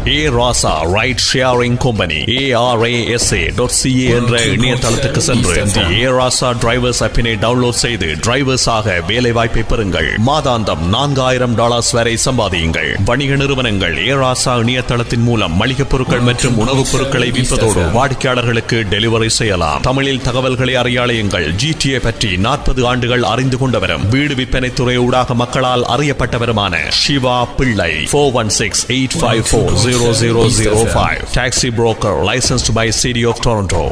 Rasa Ride Sharing Company arasa.ca என்ற இணையதளத்துக்கு சென்று The Rasa Drivers ஆப்பினை download செய்து டிரைவர்ஸாக வேலை வாய்ப்பை பெறுங்கள். மாதாந்தம் $4,000 வரை சம்பாதியுங்கள். வணிக நிறுவனங்கள் Rasa இணையதளத்தின் மூலம் மளிகை பொருட்கள் மற்றும் உணவுப் பொருட்களை விற்பதோடு வாடிக்கையாளர்களுக்கு டெலிவரி செய்யலாம். தமிழில் தகவல்களை அறியாளையுங்கள். GTA பற்றி 40 ஆண்டுகள் அறிந்து கொண்டவரும் வீடு விற்பனை துறை ஊடாக மக்களால் அறியப்பட்டவருமான சிவா பிள்ளை. 416-854-0005. Taxi broker licensed by City of Toronto.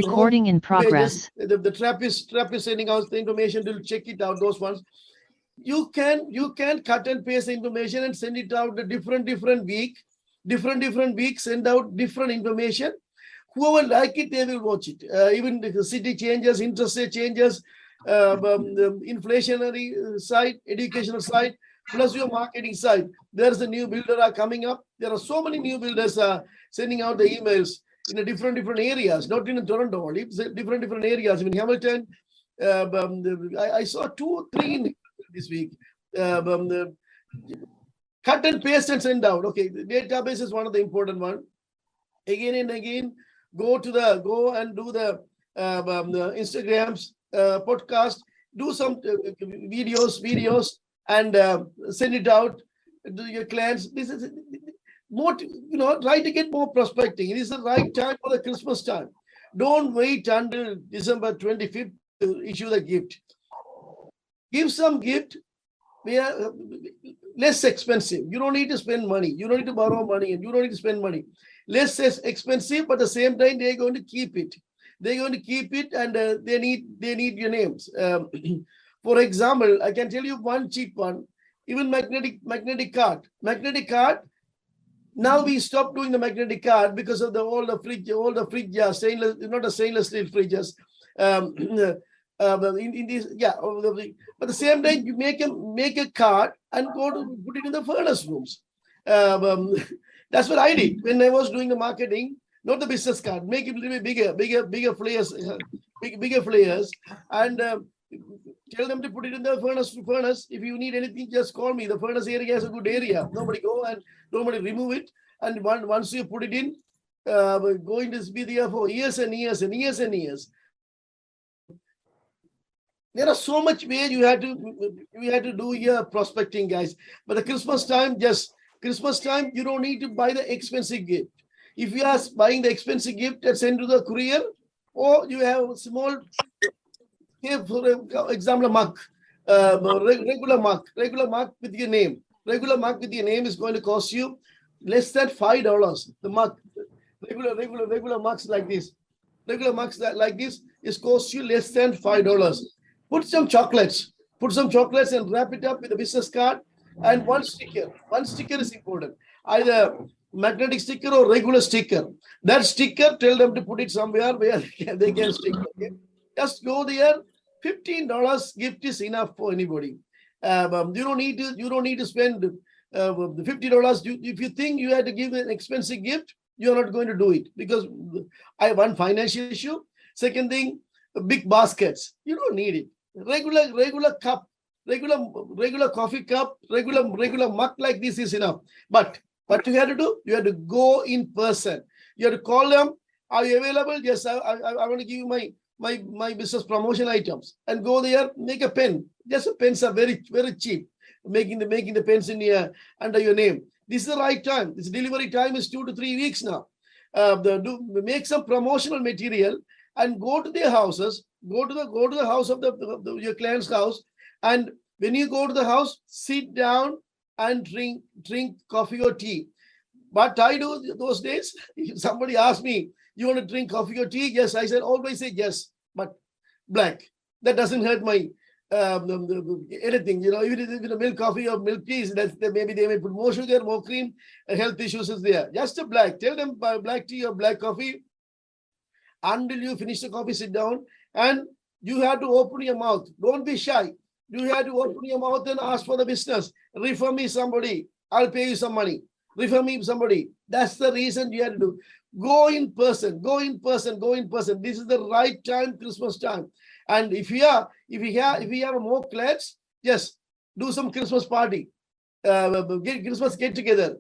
Recording in progress. The trap is sending out the information to check it out. Those ones you can cut and paste the information and send it out a different week. Send out different information. Whoever like it, they will watch it. Even the city changes, interest rate changes, the inflationary side, educational side, plus your marketing side. There's a new builder are coming up. There are so many new builders sending out the emails in a different areas, not in Toronto only, different areas. In Hamilton, I saw 2-3 this week. Cut and paste and send out. Okay, the database is one of the important one. Again and again, go and do the Instagrams, podcast, do some videos and send it out to your clients. This is more, try to get more prospecting. It is the right time for the Christmas time. Don't wait until December 25th to issue the gift. Give some gift. Less expensive. You don't need to spend money. You don't need to borrow money, and you don't need to spend money. Less expensive, but at the same time they're going to keep it. And they need your names. For example, I can tell you one cheap one. Even magnetic card. Now we stopped doing the magnetic card because of all the fridge, stainless, not a stainless steel fridges. In this, but at the same time, you make a card and go to put it in the furnace rooms. That's what I did when I was doing the marketing, not the business card. Make it a little bit bigger flares, and tell them to put it in the furnace. If you need anything, just call me. The furnace area is a good area. Nobody go and nobody remove it. And once you put it in, going to be there for years and years. There are so much ways you had to do your prospecting, guys. But the Christmas time, you don't need to buy the expensive gift. If you are buying the expensive gift, send to the courier, or you have a small, for example, mug, regular mug with your name. Regular mug with your name is going to cost you less than $5. The mug, regular mugs like this. Regular mugs like this is cost you less than $5. Put some chocolates and wrap it up with a business card and one sticker. One sticker is important. Either magnetic sticker or regular sticker. That sticker, tell them to put it somewhere where they can stick. Okay? Just go there. $15 gift is enough for anybody. You don't need to spend the $50. If you think you have to give an expensive gift, you're not going to do it because I have one financial issue. Second thing, big baskets. You don't need it. Regular cup, regular coffee cup, regular mug like this is enough. But what you have to do, you have to go in person. You have to call them. Are you available? Yes, I want to give you my business promotion items, and go there, make a pen. Just pens are very, very cheap. Making the pens in here under your name. This is the right time. This delivery time is 2 to 3 weeks now. Make some promotional material and go to their houses, Go to the house of your client's house, and when you go to the house, sit down and drink coffee or tea. What I do those days, if somebody asks me, you want to drink coffee or tea? Yes, I said always say yes, but black. That doesn't hurt my anything. Even if it's milk coffee or milk tea, maybe they may put more sugar, more cream, health issues is there. Just a black. Tell them black tea or black coffee. Until you finish the coffee, sit down, and you have to open your mouth. Don't be shy. You have to open your mouth and ask for the business. Refer me somebody. I'll pay you some money. Refer me somebody. That's the reason you have to do. Go in person. Go in person. Go in person. This is the right time, Christmas time. And if we have more clients, yes, do some Christmas party. Christmas get together,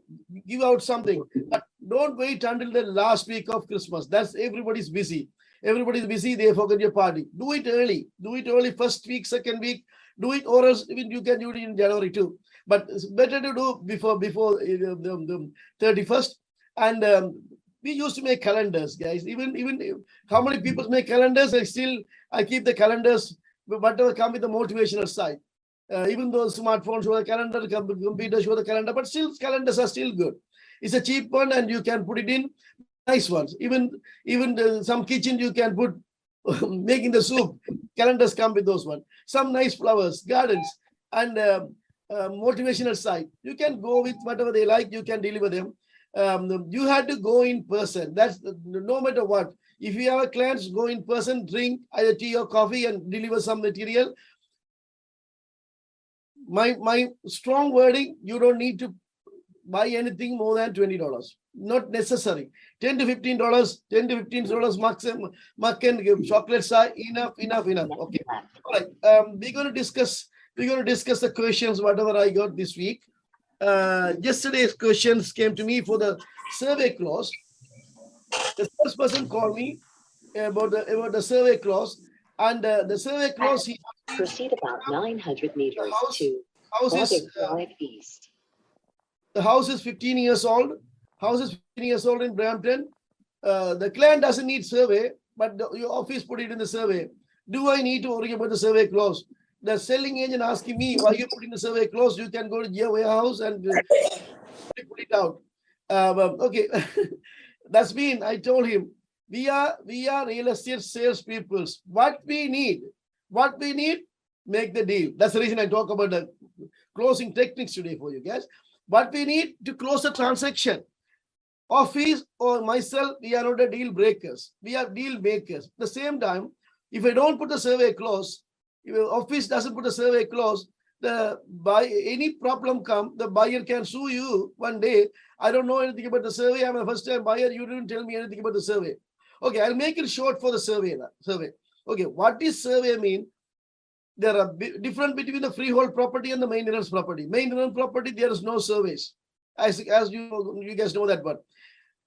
give out something, but don't wait until the last week of Christmas. That's everybody's busy. Everybody's busy. They forget your party. Do it early. Do it early. First week, second week. Do it, or else even you can do it in January too. But it's better to do before the 31st. And we used to make calendars, guys. Even how many people make calendars? I keep the calendars, whatever come with the motivational side. Even though smartphones show the calendar, computers show the calendar, but still calendars are still good. It's a cheap one, and you can put it in nice ones. Even some kitchen you can put making the soup. Calendars come with those ones. Some nice flowers, gardens, and motivational side. You can go with whatever they like. You can deliver them. You had to go in person. That's no matter what. If you have clients, go in person, drink either tea or coffee, and deliver some material. My strong wording, you don't need to buy anything more than $20. Not necessary. $10 to $15 maximum. Chocolates are enough. Okay. All right. We're going to discuss the questions, whatever I got this week. Yesterday's questions came to me for the survey clause. The first person called me about the survey clause, and the survey clause. Proceed about 900 meters to Drive East. The house is 15 years old. House is 15 years old in Brampton. The client doesn't need survey, but your office put it in the survey. Do I need to worry about the survey clause? The selling agent asking me, why you put in the survey clause? You can go to your warehouse and put it out. Okay, that's mean I told him we are real estate salespeople. What we need, make the deal. That's the reason I talk about the closing techniques today for you guys. What we need to close the transaction. Office or myself, we are not the deal breakers. We are deal makers. At the same time, if I don't put the survey clause, if office doesn't put a survey clause, any problem come, the buyer can sue you one day. I don't know anything about the survey. I'm a first time buyer. You didn't tell me anything about the survey. Okay, I'll make it short for the survey. Okay, what does survey mean? There are different between the freehold property and the maintenance property. Maintenance property, there is no surveys. As you guys know that one.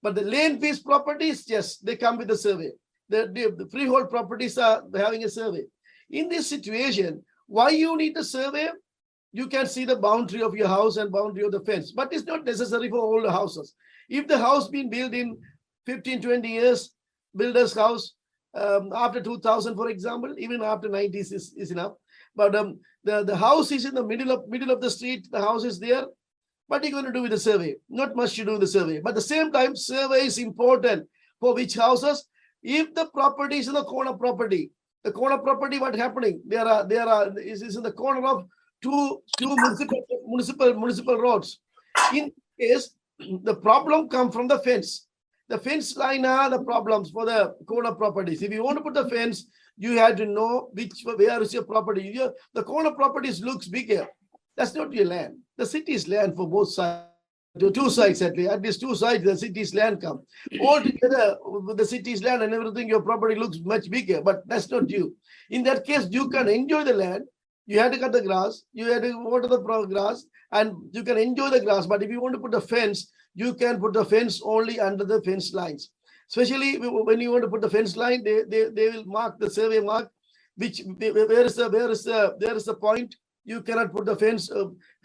But the land based properties, yes, they come with a survey. The freehold properties are having a survey. In this situation, why you need the survey? You can see the boundary of your house and boundary of the fence, but it's not necessary for all the houses. If the house been built in 15, 20 years, builder's house, after 2000, for example, even after 90s is enough. But the house is in the middle of the street. The house is there. What are you going to do with the survey? Not much to do with the survey. But at the same time, survey is important for which houses. If the property is in the corner property, what happening? Is in the corner of two municipal roads. In case the problem come from the fence. The fence line are the problems for the corner properties. If you want to put the fence, you have to know where is your property. The corner properties looks bigger. That's not your land. The city's land for both sides. Two sides at least 2 sides, the city's land come. All together with the city's land and everything, your property looks much bigger, but that's not you. In that case, you can enjoy the land. You have to cut the grass, you have to water the grass, and you can enjoy the grass. But if you want to put a fence, you can put the fence only under the fence lines. Especially when you want to put the fence line, they will mark the survey mark, which where is the point. You cannot put the fence,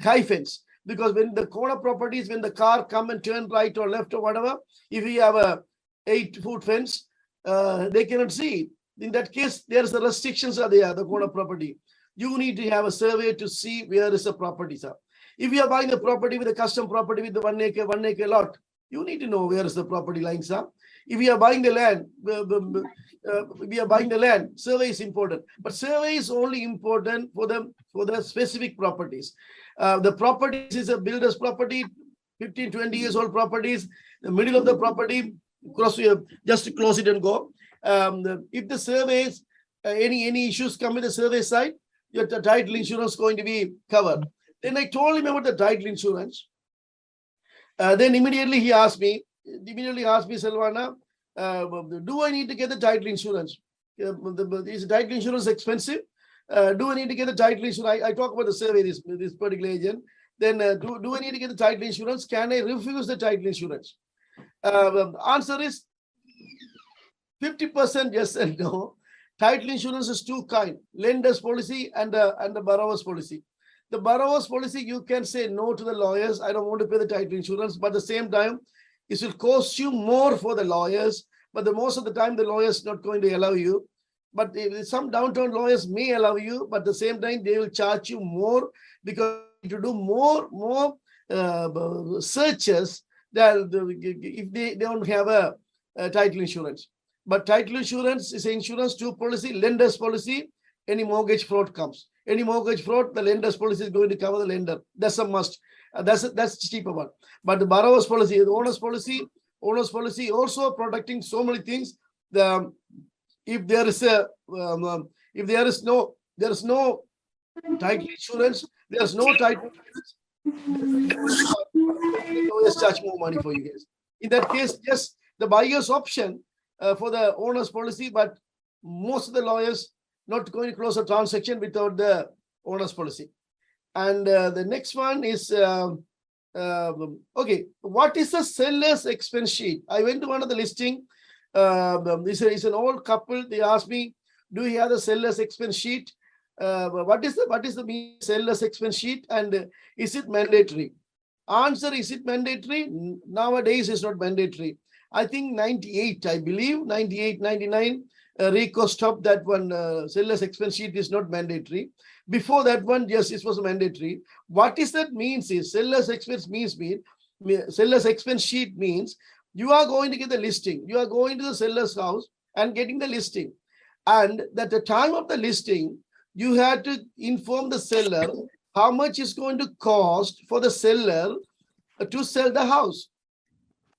high fence, because when the corner properties, when the car come and turn right or left or whatever, if you have a 8-foot fence, they cannot see it. In that case, there's the restrictions are there, the corner property. You need to have a survey to see where is the properties are. If you are buying a property with a custom property with the 1 acre lot, you need to know where is the property lines are. If you are buying the land, survey is important. But survey is only important for the specific properties. The properties is a builder's property, 15, 20 years old properties, the middle of the property, just close it and go. If the surveys, any issues come with the survey side, your title insurance is going to be covered. Then I told him about the title insurance. Then immediately he asked me, Selvana, do I need to get the title insurance? Is title insurance expensive? Do I need to get the title insurance? I talk about the survey, this particular agent. Then do I need to get the title insurance? Can I refuse the title insurance? Answer is 50% yes and no. Title insurance is two kinds: lender's policy and the borrower's policy. The borrower's policy, you can say no to the lawyers. I don't want to pay the title insurance, but at the same time, it will cost you more for the lawyers. But most of the time, the lawyers not going to allow you. But some downtown lawyers may allow you, but at the same time, they will charge you more because to do more searches that if they don't have a title insurance. But title insurance is insurance, two policy, lender's policy. Any mortgage fraud comes. Any mortgage fraud, the lender's policy is going to cover the lender. That's a must. That's the cheaper one. But the borrower's policy, the owner's policy also protecting so many things. If there is no title insurance, there's no title insurance, lawyers charge more money for you guys. In that case, just the buyer's option for the owner's policy, but most of the lawyers not going to close a transaction without the owner's policy. And the next one is, okay, what is the seller's expense sheet? I went to one of the listing. This is an old couple. They asked me, do you have the seller's expense sheet? What is the seller's expense sheet, and is it mandatory? Answer: is it mandatory? Nowadays, it's not mandatory. I think 98, I believe, 98, 99, RICO stopped that one. Seller's expense sheet is not mandatory. Before that one, yes, it was mandatory. What is that means is seller's expense sheet means you are going to get the listing. You are going to the seller's house and getting the listing. And at the time of the listing, you had to inform the seller how much is going to cost for the seller to sell the house.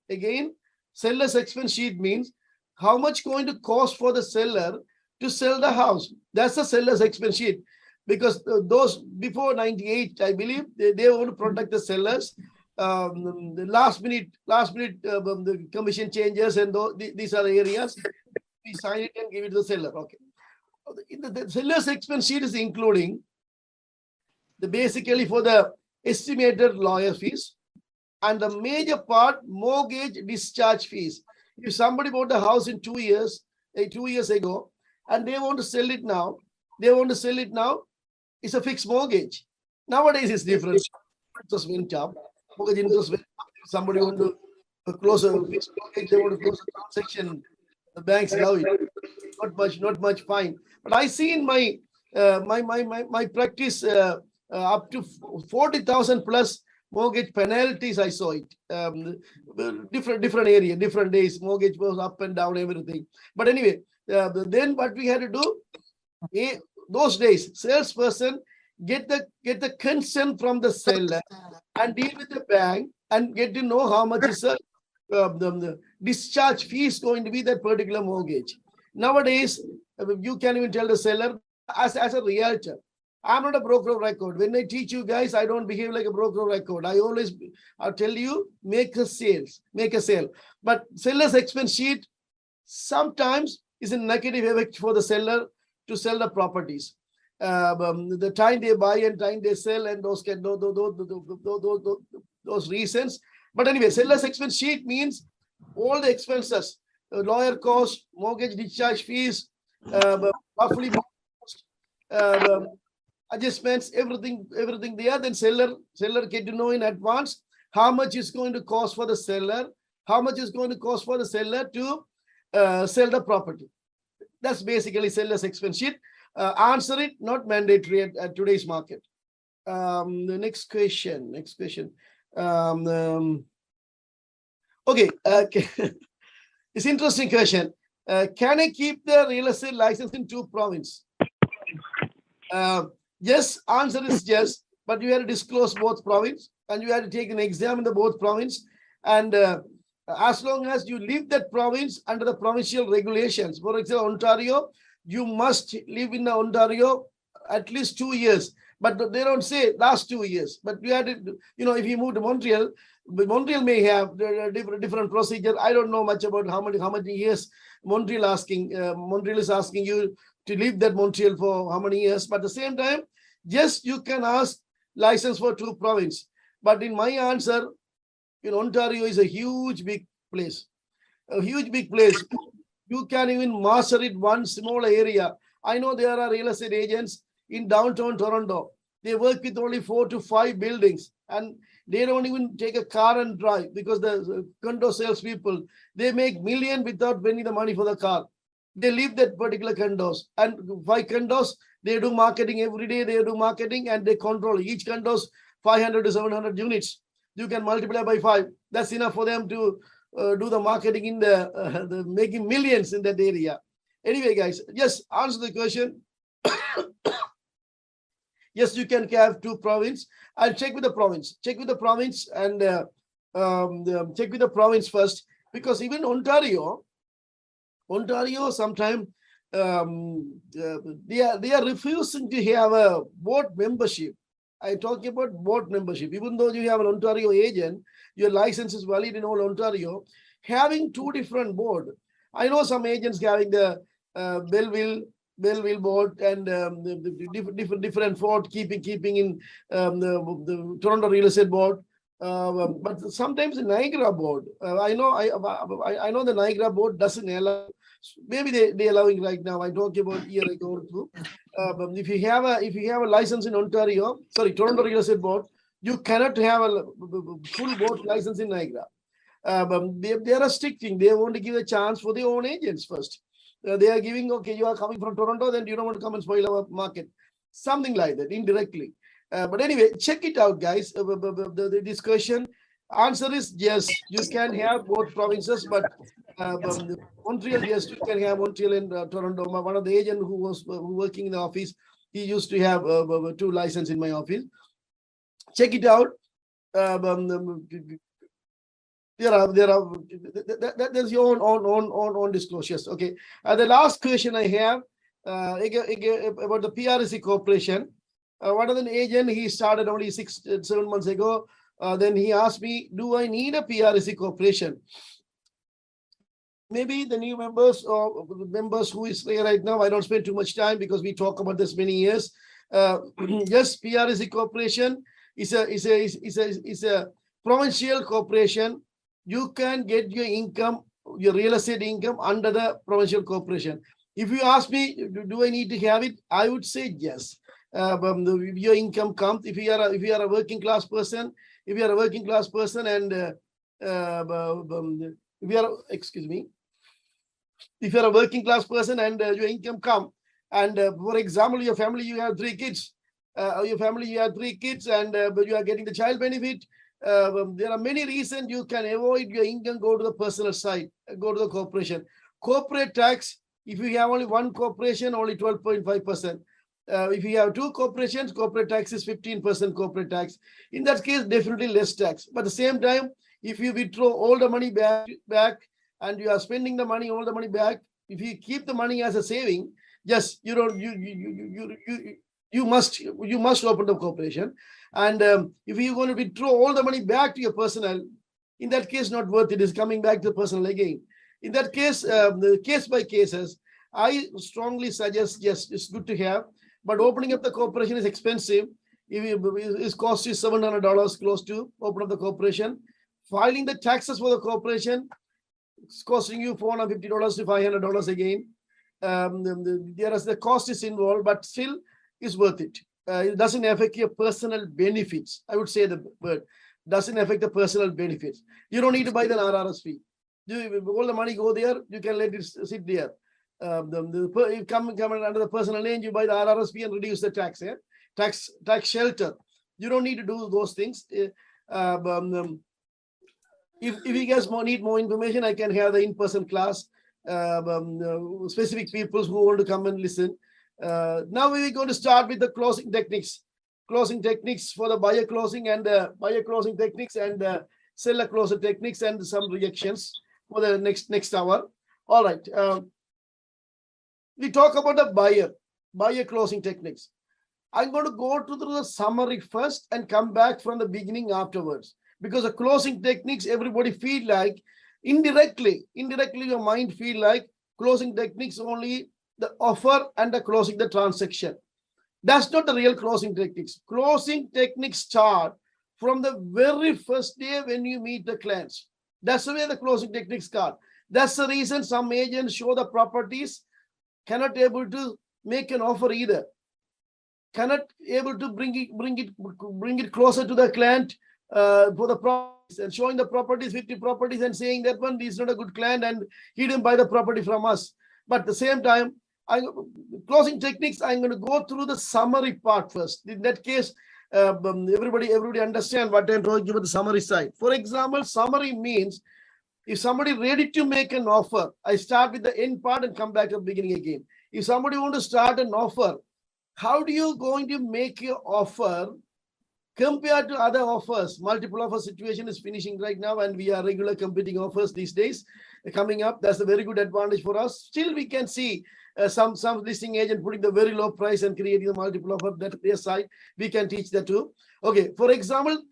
Again, seller's expense sheet means how much going to cost for the seller to sell the house. That's the seller's expense sheet. Because those before 98, I believe, they want to protect the sellers. The last minute the commission changes, and these are the areas we sign it and give it to the seller. Okay. The seller's expense sheet is including basically for the estimated lawyer fees and the major part mortgage discharge fees. If somebody bought a house in 2 years ago, and they want to sell it now, it's a fixed mortgage. Nowadays it's different. Interest went up. Mortgage interest went up. Somebody want to close a fixed mortgage, they want to close a transaction. The banks allow it. Not much fine. But I see in my my practice up to 40,000 plus mortgage penalties. I saw it. Different area, different days. Mortgage was up and down, everything. But anyway, then what we had to do, those days, salesperson get the consent from the seller and deal with the bank and get to know how much is the discharge fee is going to be that particular mortgage. Nowadays, you can even tell the seller as a realtor. I'm not a broker of record. When I teach you guys, I don't behave like a broker of record. I'll tell you, make a sale. But seller's expense sheet sometimes is a negative effect for the seller to sell the properties. The time they buy and time they sell, and those reasons. But anyway, seller's expense sheet means all the expenses, lawyer costs, mortgage discharge fees, roughly adjustments, everything there. Then seller get to know in advance how much is going to cost for the seller, to sell the property. That's basically seller's expense sheet. Answer it, not mandatory at today's market. The next question. Okay. It's interesting question. Can I keep the real estate license in 2 provinces? Yes, answer is yes, but you have to disclose both province and you have to take an exam in the both province. And as long as you leave that province under the provincial regulations, for example, Ontario, you must live in Ontario at least 2 years. But they don't say last 2 years. But you had to, if you move to Montreal, Montreal may have different procedure. I don't know much about how many years Montreal is asking you to leave that Montreal for how many years. But at the same time, yes, you can ask license for 2 provinces. But in my answer, Ontario is a huge big place. You can even master it one small area. I know there are real estate agents in downtown Toronto. They work with only 4 to 5 buildings and they don't even take a car and drive because the condo salespeople, they make million without spending the money for the car. They leave that particular condos, and 5 condos, they do marketing every day. They do marketing and they control each condos 500 to 700 units. You can multiply by 5. That's enough for them to do the marketing in the making millions in that area. Anyway, guys, just answer the question. Yes, you can have 2 provinces. I'll check with the province. Check with the province and check with the province first, because even Ontario sometimes they are refusing to have a board membership. I talk about board membership. Even though you have an Ontario agent, your license is valid in all Ontario. Having 2 different board. I know some agents having the Belleville board and the different fort keeping in the Toronto real estate board. But sometimes the Niagara board, I know the Niagara board doesn't allow. Maybe they allowing right now. I talked about a year ago or 2. If you have a license in Toronto real estate board, you cannot have a full board license in Niagara. They are restricting. They want to give a chance for their own agents first. They are giving, okay, you are coming from Toronto, then you don't want to come and spoil our market. Something like that, indirectly. But anyway, check it out, guys. The discussion answer is yes, you can have both provinces, but Montreal, yes, you can have Montreal and Toronto. One of the agents who was working in the office, he used to have 2 licenses in my office. Check it out. There's your own disclosures. Okay. The last question I have about the PRC Corporation. One of the agent, he started only 6-7 months ago. Then he asked me, do I need a PRC Corporation? Maybe the new members or members who is there right now, I don't spend too much time because we talk about this many years. Yes, PRC Corporation is a provincial corporation. You can get your income, your real estate income under the provincial corporation. If you ask me, do I need to have it? I would say yes. Your income comes if you are a working class person. If you are a working class person and if you are a working class person and your income come, and for example, your family, you have 3 kids. But you are getting the child benefit. There are many reasons you can avoid your income, go to the personal side, go to the corporation. Corporate tax, if you have only 1 corporation, only 12.5%. If you have 2 corporations, corporate tax is 15% corporate tax. In that case, definitely less tax. But at the same time, if you withdraw all the money back and you are spending the money, all the money back, if you keep the money as a saving, yes, you must open the corporation. And if you're going to withdraw all the money back to your personal, in that case, not worth it. Is coming back to the personal again. In that case, the case by cases, I strongly suggest, yes, it's good to have, but opening up the corporation is expensive. Its cost is $700 close to open up the corporation. Filing the taxes for the corporation, it's costing you $450 to $500 again. There is the cost is involved, but still is worth it. It doesn't affect your personal benefits. I would say the word doesn't affect the personal benefits. You don't need to buy the RRSP. All the money go there. You can let it sit there. you come under the personal name, you buy the RRSP and reduce the tax. Tax shelter. You don't need to do those things. If you guys need more information, I can have the in-person class. Specific people who want to come and listen. Now we're going to start with the closing techniques. Closing techniques for the buyer closing and buyer closing techniques and seller closing techniques and some rejections for the next hour. All right. We talk about the buyer closing techniques. I'm going to go through the summary first and come back from the beginning afterwards. Because the closing techniques, everybody feel like indirectly your mind feel like closing techniques only the offer and the closing the transaction. That's not the real closing techniques. Closing techniques start from the very first day when you meet the clients. That's the way the closing techniques start. That's the reason some agents show the properties, cannot able to make an offer either. Cannot able to bring it closer to the client for the properties and showing the properties, 50 properties and saying that one is not a good client and he didn't buy the property from us. But at the same time, closing techniques, I'm going to go through the summary part first. In that case, everybody understand what I'm talking about the summary side. For example, summary means if somebody ready to make an offer, I start with the end part and come back to the beginning again. If somebody want to start an offer, how do you going to make your offer compared to other offers? Multiple offer situation is finishing right now and we are regular competing offers these days coming up. That's a very good advantage for us. Still we can see some listing agent putting the very low price and creating a multiple offer. That their side we can teach that too. Okay, for example,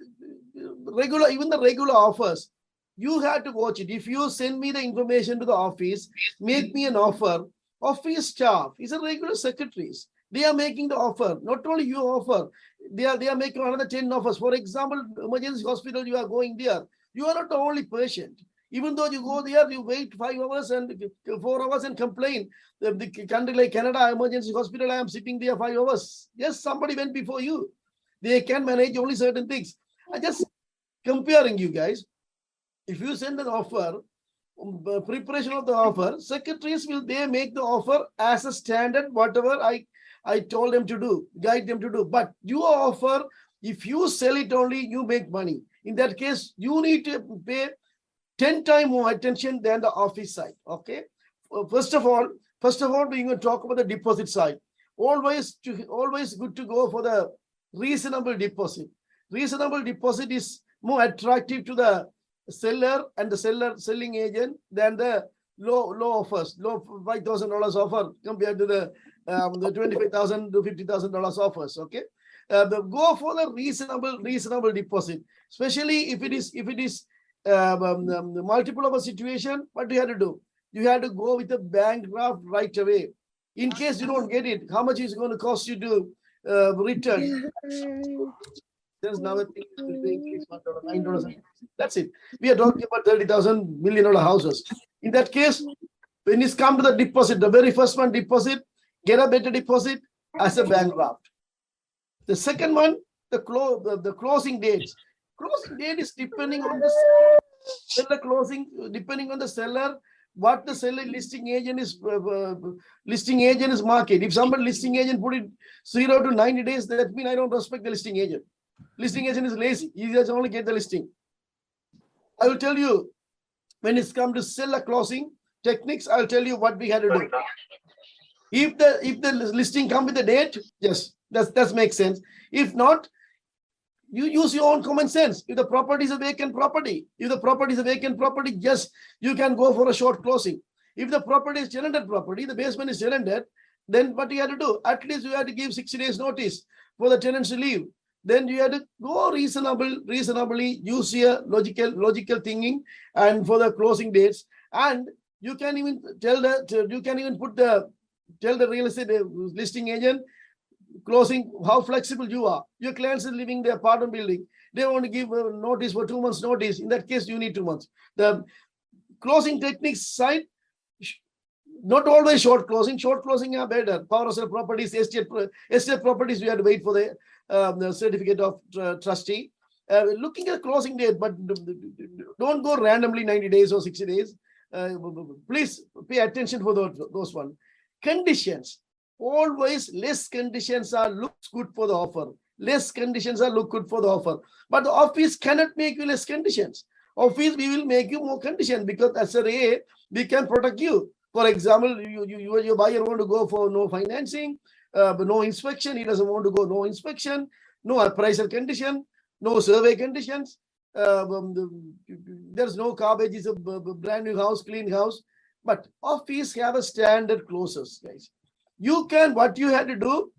even the regular offers, you have to watch it. If you send me the information to the office, make me an offer. Office staff is a regular secretaries. They are making the offer. Not only you offer, they are making another 10 offers. For example, emergency hospital, you are going there. You are not the only patient. Even though you go there, you wait 5 hours and 4 hours and complain. The country like Canada, emergency hospital, I am sitting there 5 hours. Yes, somebody went before you. They can manage only certain things. I just comparing you guys. If you send an offer, preparation of the offer, secretaries they make the offer as a standard, whatever I told them to do, guide them to do. But your offer, if you sell it only, you make money. In that case, you need to pay 10 times more attention than the office side. Okay. First of all, we're going to talk about the deposit side. Always good to go for the reasonable deposit. Reasonable deposit is more attractive to the seller and the selling agent than the low offers, low $5,000 offer compared to the $25,000 to $50,000 offers. Okay, go for the reasonable deposit, especially if it is multiple of a situation. What do you have to do? You have to go with a bank draft right away. In case you don't get it, how much is it going to cost you to return? There's now a thing $9. That's it. We are talking about $30,000 million houses. In that case, when it's come to the deposit, the very first one deposit, get a better deposit as a bank draft. The second one, the closing dates. Closing date is depending on the seller closing, depending on the seller, what the seller listing agent is market. If somebody listing agent put it 0 to 90 days, that means I don't respect the listing agent. Listing agent is lazy. He just only get the listing. I will tell you when it's come to seller closing techniques. I'll tell you what we had to do. If the listing come with the date, yes, that makes sense. If not, you use your own common sense. If the property is a vacant property, yes, you can go for a short closing. If the property is tenanted property, the basement is tenanted, then what you have to do? At least you have to give 60 days notice for the tenants to leave. Then you have to go reasonably use your logical thinking and for the closing dates. And you can even tell the real estate listing agent closing how flexible you are. Your clients are living in their apartment building. They want to give a notice for 2 months notice. In that case, you need 2 months. The closing techniques side, not always short closing. Short closing are better. Power of sale properties, estate properties, we have to wait for the certificate of trustee. Looking at closing date, but don't go randomly 90 days or 60 days. please pay attention for those one. Conditions. Always less conditions are looks good for the offer. Less conditions are look good for the offer. But the office cannot make you less conditions. Office, we will make you more conditions because as a RA, we can protect you. For example, your buyer want to go for no financing, but no inspection. He doesn't want to go no inspection, no appraisal condition, no survey conditions. There's no garbage. It's a brand new house, clean house. But office have a standard clauses, guys. You can, what you had to do,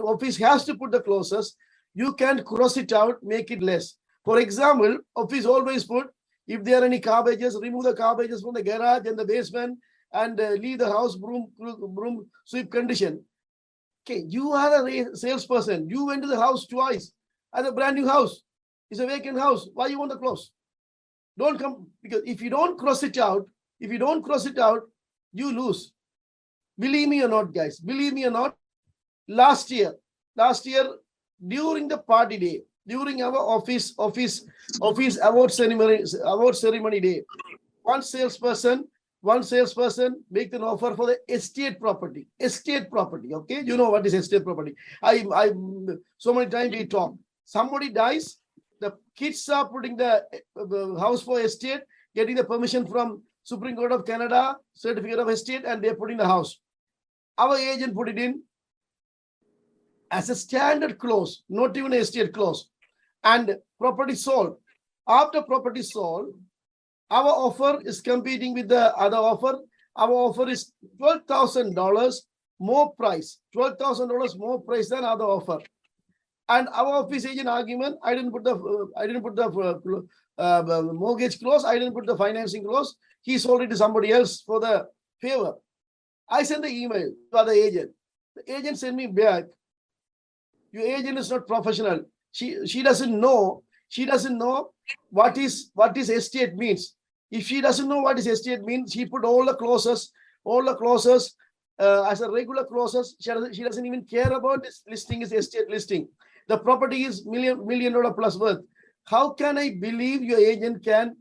office has to put the clauses. You can cross it out, make it less. For example, office always put, if there are any garbages, remove the garbages from the garage and the basement and leave the house broom sweep condition. Okay, you are a salesperson. You went to the house twice as a brand new house. It's a vacant house. Why you want to close? Don't come, because if you don't cross it out, you lose. Believe me or not, guys. Believe me or not. Last year, during the party day, during our office award ceremony day, one salesperson make an offer for the estate property. Okay, you know what is estate property. I so many times we talk. Somebody dies, the kids are putting the house for estate, getting the permission from Supreme Court of Canada, certificate of estate, and they're putting the house. Our agent put it in as a standard clause, not even an estate clause. And property sold. After property sold, our offer is competing with the other offer. Our offer is $12,000 more price. $12,000 more price than other offer. And our office agent argument, I didn't put the mortgage clause. I didn't put the financing clause. He sold it to somebody else for the favor. I sent the email to the agent. The agent sent me back. Your agent is not professional. She doesn't know. She doesn't know what is estate means. If she doesn't know what is estate means, she put all the clauses as a regular clauses. She doesn't even care about this listing is estate listing. The property is $1 million plus worth. How can I believe your agent can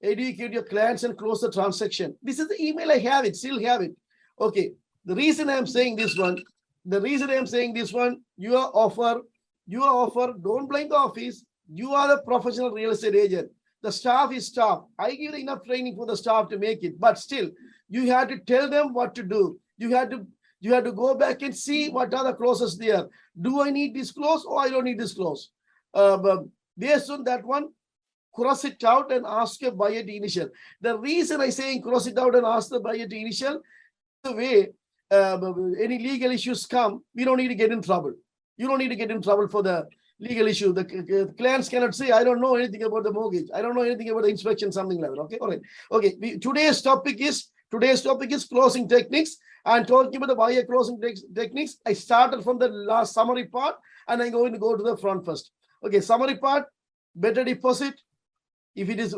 educate your clients and close the transaction? This is the email I have it, still have it. Okay. The reason I'm saying this one, your offer, don't blame the office. You are the professional real estate agent. The staff is staff. I give enough training for the staff to make it, but still, you have to tell them what to do. You have to go back and see what are the clauses there. Do I need this clause or I don't need this clause? But based on that one, cross it out and ask your buyer to initial. The reason I say cross it out and ask the buyer to initial, the way any legal issues come, we don't need to get in trouble. You don't need to get in trouble for the legal issue. The clients cannot say, I don't know anything about the mortgage. I don't know anything about the inspection, something like that. Okay, all right. Okay, today's topic is closing techniques. And talking about the buyer closing techniques, I started from the last summary part and I'm going to go to the front first. Okay, summary part, better deposit. If it is,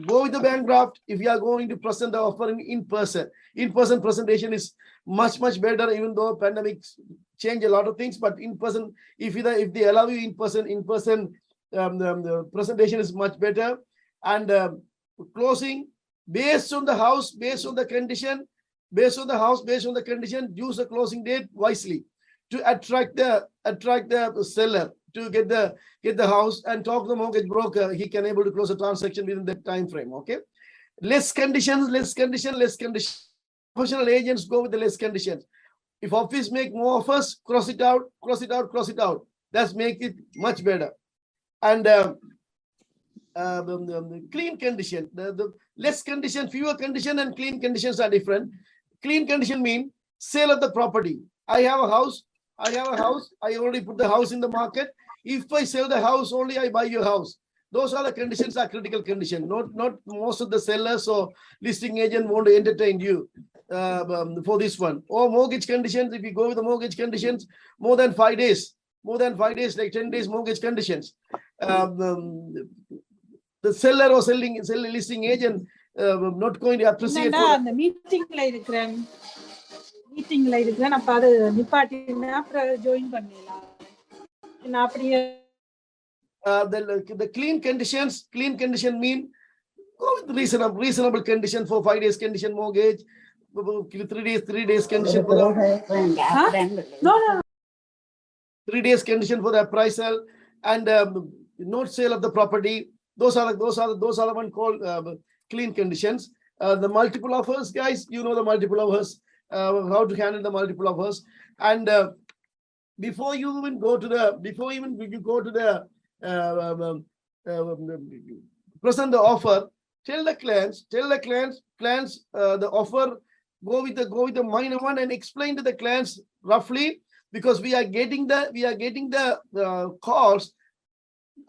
go with the bank draft. If you are going to present the offer in person presentation is much better, even though pandemics change a lot of things. But in person, if they allow you in person, the presentation is much better. And closing based on the house, based on the condition, use the closing date wisely to attract the seller to get the house, and talk to the mortgage broker. He can able to close a transaction within that time frame. Okay, less conditions. Professional agents go with the less conditions. If office make more offers, cross it out. That's make it much better. And the clean condition, the less condition, fewer condition, and clean conditions are different. Clean condition mean sale of the property. I have a house. I already put the house in the market. If I sell the house only, I buy your house. Those are the conditions, are critical condition. Not most of the sellers or listing agent want to entertain you for this one. Or mortgage conditions. If you go with the mortgage conditions, more than 5 days, like 10 days mortgage conditions. The seller or listing agent not going to appreciate. அந்த மீட்டிங்ல இருக்கிறேன் அப்ப அது நிப்பாட்டினா அப்புறம் join பண்ணலாம். நான் அப்படியே the clean condition mean Go with reasonable condition for 5 days condition mortgage, 3 days condition for the No. 3 days condition for the appraisal, and note sale of the property. Those are the one called clean conditions. The multiple offers, guys, you know the multiple offers, how to handle the multiple offers. And before you even go to the present the offer, tell the clients the offer, go with the minor one, and explain to the clients roughly, because we are getting the calls.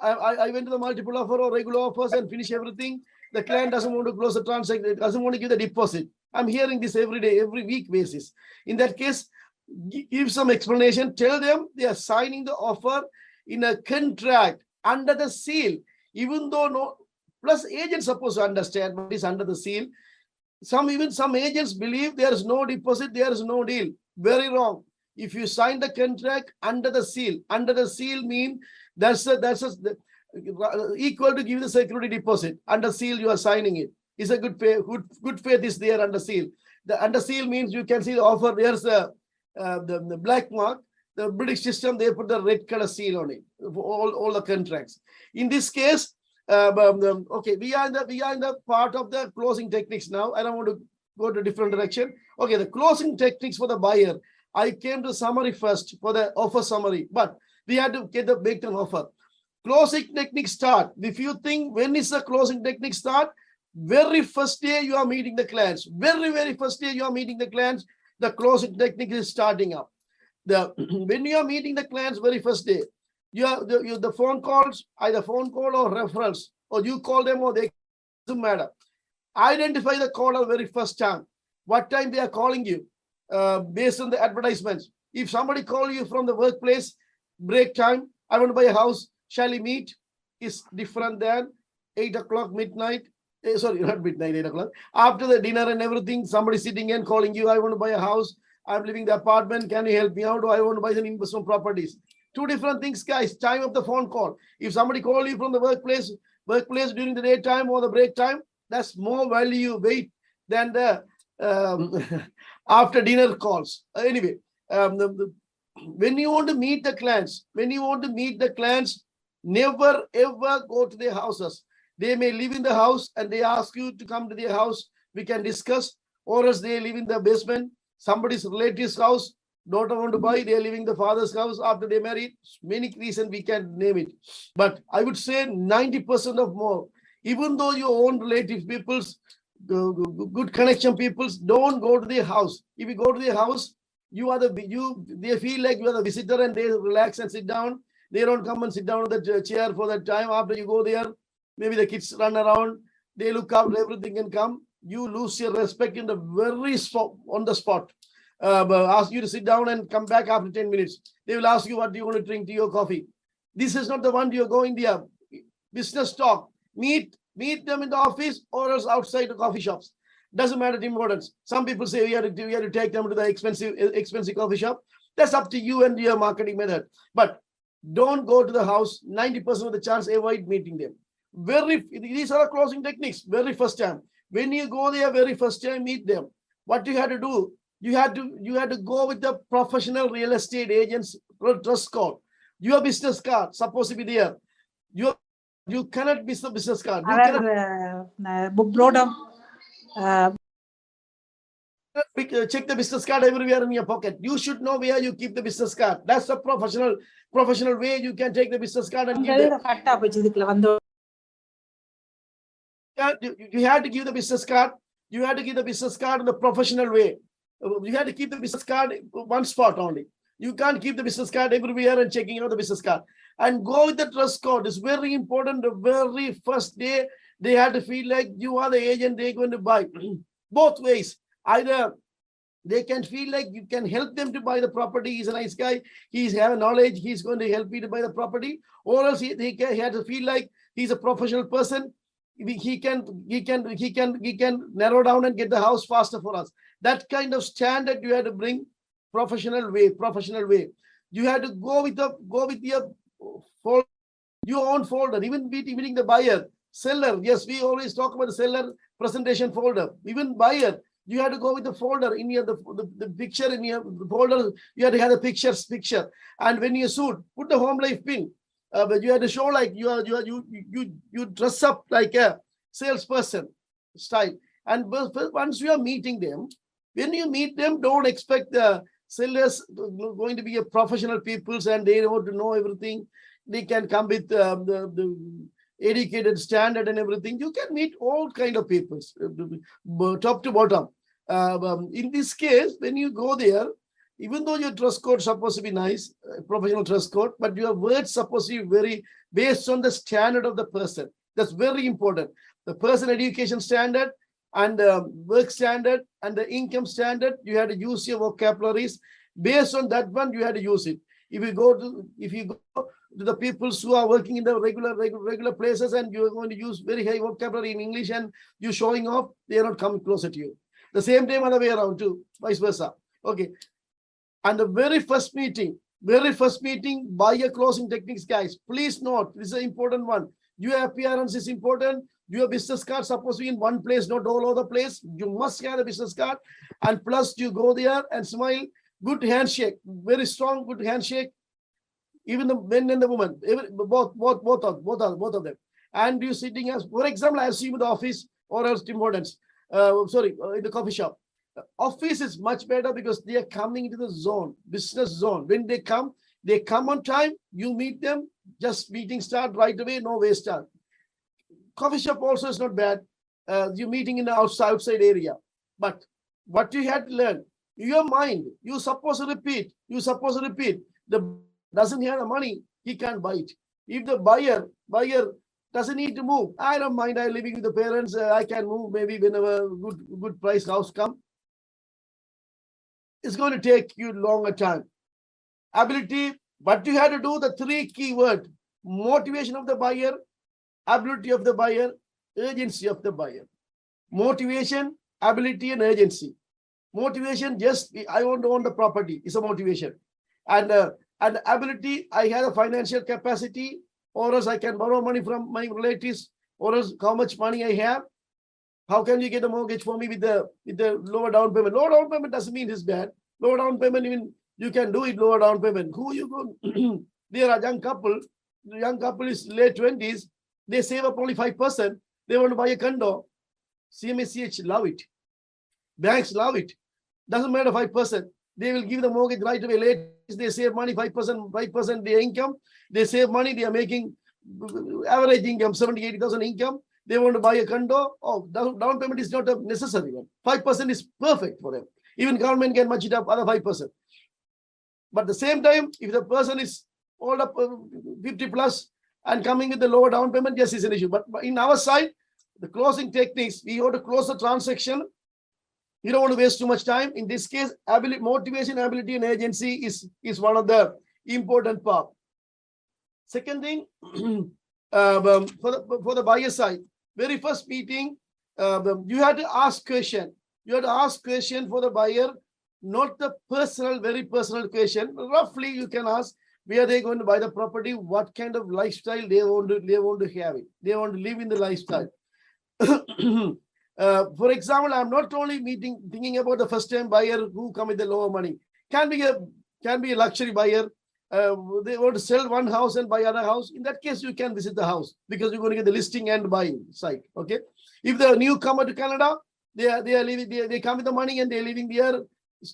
I went to the multiple offer or regular offers and finish everything. The client doesn't want to close the transaction, doesn't want to give the deposit. I'm hearing this every day, every week basis. In that case, give some explanation. Tell them they are signing the offer in a contract under the seal, even though no. Plus, agents supposed to understand what is under the seal. Some agents believe there is no deposit, there is no deal. Very wrong. If you sign the contract under the seal mean that's equal to give the security deposit. Under seal, you are signing it. It's a good faith is there under seal. The under seal means you can see the offer. There's the black mark. The British system, they put the red color seal on it for all the contracts. In this case, okay, we are in the part of the closing techniques now. I don't want to go to different direction. Okay, the closing techniques for the buyer. I came to summary first for the offer summary, but we had to get the baked-in offer. Closing technique start. If you think when is the closing technique start, very first day you are meeting the clients. Very first day you are meeting the clients, the closing technique is starting up. When you are meeting the clients very first day, the phone calls, either phone call or referrals, or you call them or they, doesn't matter. Identify the caller very first time. What time they are calling you, based on the advertisements. If somebody call you from the workplace, break time, I want to buy a house, shall we meet, is different than 8 o'clock, midnight. Sorry, not midnight, 8 o'clock. After the dinner and everything, somebody sitting and calling you, I want to buy a house, I'm living the apartment, can you help me out? Or I want to buy some investment properties. Two different things, guys. Time of the phone call. If somebody call you from the workplace during the daytime or the break time, that's more value weight than the after dinner calls. Anyway, when you want to meet the clients, never ever go to their houses. They may live in the house and they ask you to come to their house. We can discuss, or else they live in the basement, somebody's relative's house. Daughter want to buy, they're leaving the father's house after they married. Many reasons we can name it. But I would say 90% of more, even though your own relative people's, good connection people's, don't go to their house. If you go to their house, they feel like you are the visitor and they relax and sit down. They don't come and sit down on the chair for that time. After you go there, maybe the kids run around, they look after everything and come. You lose your respect in the very spot, on the spot. Ask you to sit down and come back after 10 minutes. They will ask you what do you want to drink, tea or coffee. This is not the one you're going there. Business talk. Meet them in the office or else outside the coffee shops. Doesn't matter the importance. Some people say we have to take them to the expensive coffee shop. That's up to you and your marketing method. But don't go to the house. 90% of the chance, avoid meeting them. These are closing techniques. Very first time. When you go there, very first time, meet them. What you had to do, you had to go with the professional real estate agents dress code. Your business card supposed to be there. You cannot miss the business card. Brought up. Check the business card everywhere in your pocket. You should know where you keep the business card. That's the professional way you can take the business card and give it. You had to give the business card. You had to give the business card in the professional way. You had to keep the business card one spot only. You can't keep the business card everywhere and checking out the business card. And go with the dress code. It's very important. The very first day, they had to feel like you are the agent they're going to buy. Both ways. Either they can feel like you can help them to buy the property. He's a nice guy. He's have knowledge. He's going to help you to buy the property. Or else he had to feel like he's a professional person. He can narrow down and get the house faster for us. That kind of standard you had to bring. Professional way. You had to go with your own folder. Even meeting the buyer. Seller, yes, we always talk about the seller presentation folder. Even buyer, you have to go with the folder in your the picture in your folder. You have to have the picture. And when you shoot, put the home life pin. But you have to show like you dress up like a salesperson style. And once you are meeting them, when you meet them, don't expect the sellers going to be a professional peoples and they want to know everything. They can come with the educated standard and everything. You can meet all kind of people, top to bottom. In this case, when you go there, even though your dress code supposed to be nice, professional dress code, but your words supposed to be very based on the standard of the person. That's very important. The person education standard and work standard and the income standard, you have to use your vocabularies. Based on that one, you have to use it. If you go to the people who are working in the regular places and you are going to use very high vocabulary in English and you showing off, they are not coming closer to you. The same time other way around too, vice versa. Okay. And the very first meeting, buyer closing techniques, guys. Please note, this is an important one. Your appearance is important. Your business card supposed to be in one place, not all over the place. You must have a business card. And plus you go there and smile. Good handshake, very strong, good handshake. Even the men and the women, both of them. And you sitting as, for example, I see you in the office or else Tim Hortons, in the coffee shop. Office is much better because they are coming into the zone, business zone. When they come on time, you meet them, just meeting start right away, no waste time. Coffee shop also is not bad. You're meeting in the outside area. But what you had to learn, your mind, you supposed to repeat. The doesn't have the money, he can't buy it. If the buyer doesn't need to move, I don't mind, I'm living with the parents, I can move maybe whenever good price house come. It's going to take you longer time. Ability, but you have to do the three key words: motivation of the buyer, ability of the buyer, urgency of the buyer. Motivation, ability, and urgency. Motivation, just I want to own the property, is a motivation. And ability, I have a financial capacity, or else I can borrow money from my relatives, or else how much money I have. How can you get a mortgage for me with the lower down payment? Lower down payment doesn't mean it's bad. Lower down payment, even you can do it lower down payment. Who you go? There are young couple. The young couple is late 20s. They save up only 5%. They want to buy a condo. CMACH love it. Banks love it. Doesn't matter 5%. They will give the mortgage right away. Late they save money 5% their income. They save money. They are making average income 70,000-80,000 income. They want to buy a condo. Oh, down payment is not a necessary one. 5% is perfect for them. Even government can match it up other 5%. But at the same time, if the person is all up 50 plus and coming with the lower down payment, yes, it's an issue. But in our side, the closing techniques, we want to close the transaction. You don't want to waste too much time. In this case, motivation, ability, and agency is one of the important part. Second thing, for the buyer side, very first meeting, you had to ask question. You had to ask question for the buyer, not the very personal question. Roughly, you can ask where they going to buy the property, what kind of lifestyle they want to have it. They want to live in the lifestyle. For example, I'm not only thinking about the first time buyer who come with the lower money. Can be a luxury buyer. They want to sell one house and buy another house. In that case, you can visit the house because you're going to get the listing and buying site. Okay. If they're newcomer to Canada, they are living. They come with the money and they're living there.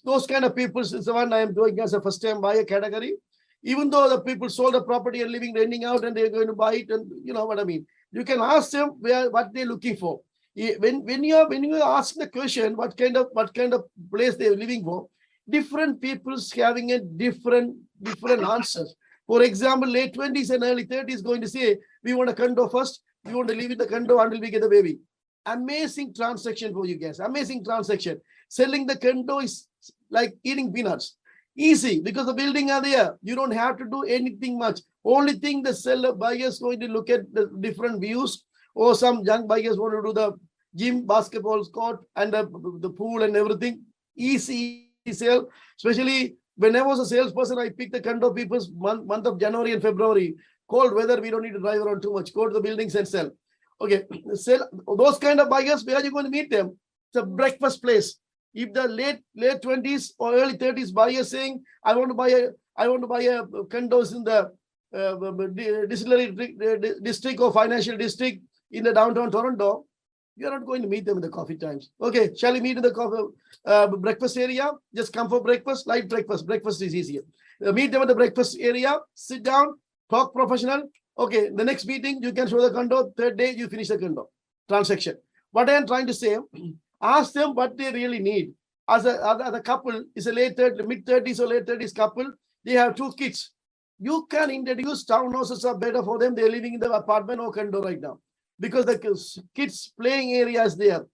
Those kind of people is the one I am doing as a first time buyer category. Even though the people sold the property and renting out and they're going to buy it, and you know what I mean. You can ask them what they're looking for. When you ask the question, what kind of place they're living for, different people's having a different answers. For example, late 20s and early 30s going to say, we want a condo first. We want to live in the condo until we get a baby. Amazing transaction for you guys. Amazing transaction. Selling the condo is like eating peanuts. Easy because the building are there. You don't have to do anything much. Only thing the seller buyers going to look at the different views, or some young buyers want to do the gym, basketball court, and the pool and everything. Easy sale. Especially when I was a salesperson, I picked the condo people's month of January and February. Cold weather, we don't need to drive around too much. Go to the buildings and sell. Okay, sell those kind of buyers. Where are you going to meet them? It's a breakfast place. If the late 20s or early 30s buyer saying, I want to buy a condos in the distillery district or financial district in the downtown Toronto, you are not going to meet them in the coffee times. Okay, shall we meet in the coffee breakfast area? Just come for breakfast, light breakfast. Breakfast is easier. Meet them at the breakfast area, sit down, talk professional. Okay, the next meeting, you can show the condo. Third day, you finish the condo transaction. What I am trying to say, ask them what they really need. As a couple, is a mid-30s or late 30s couple, they have 2 kids. You can introduce townhouses are better for them. They're living in the apartment or condo right now because the kids playing area is there.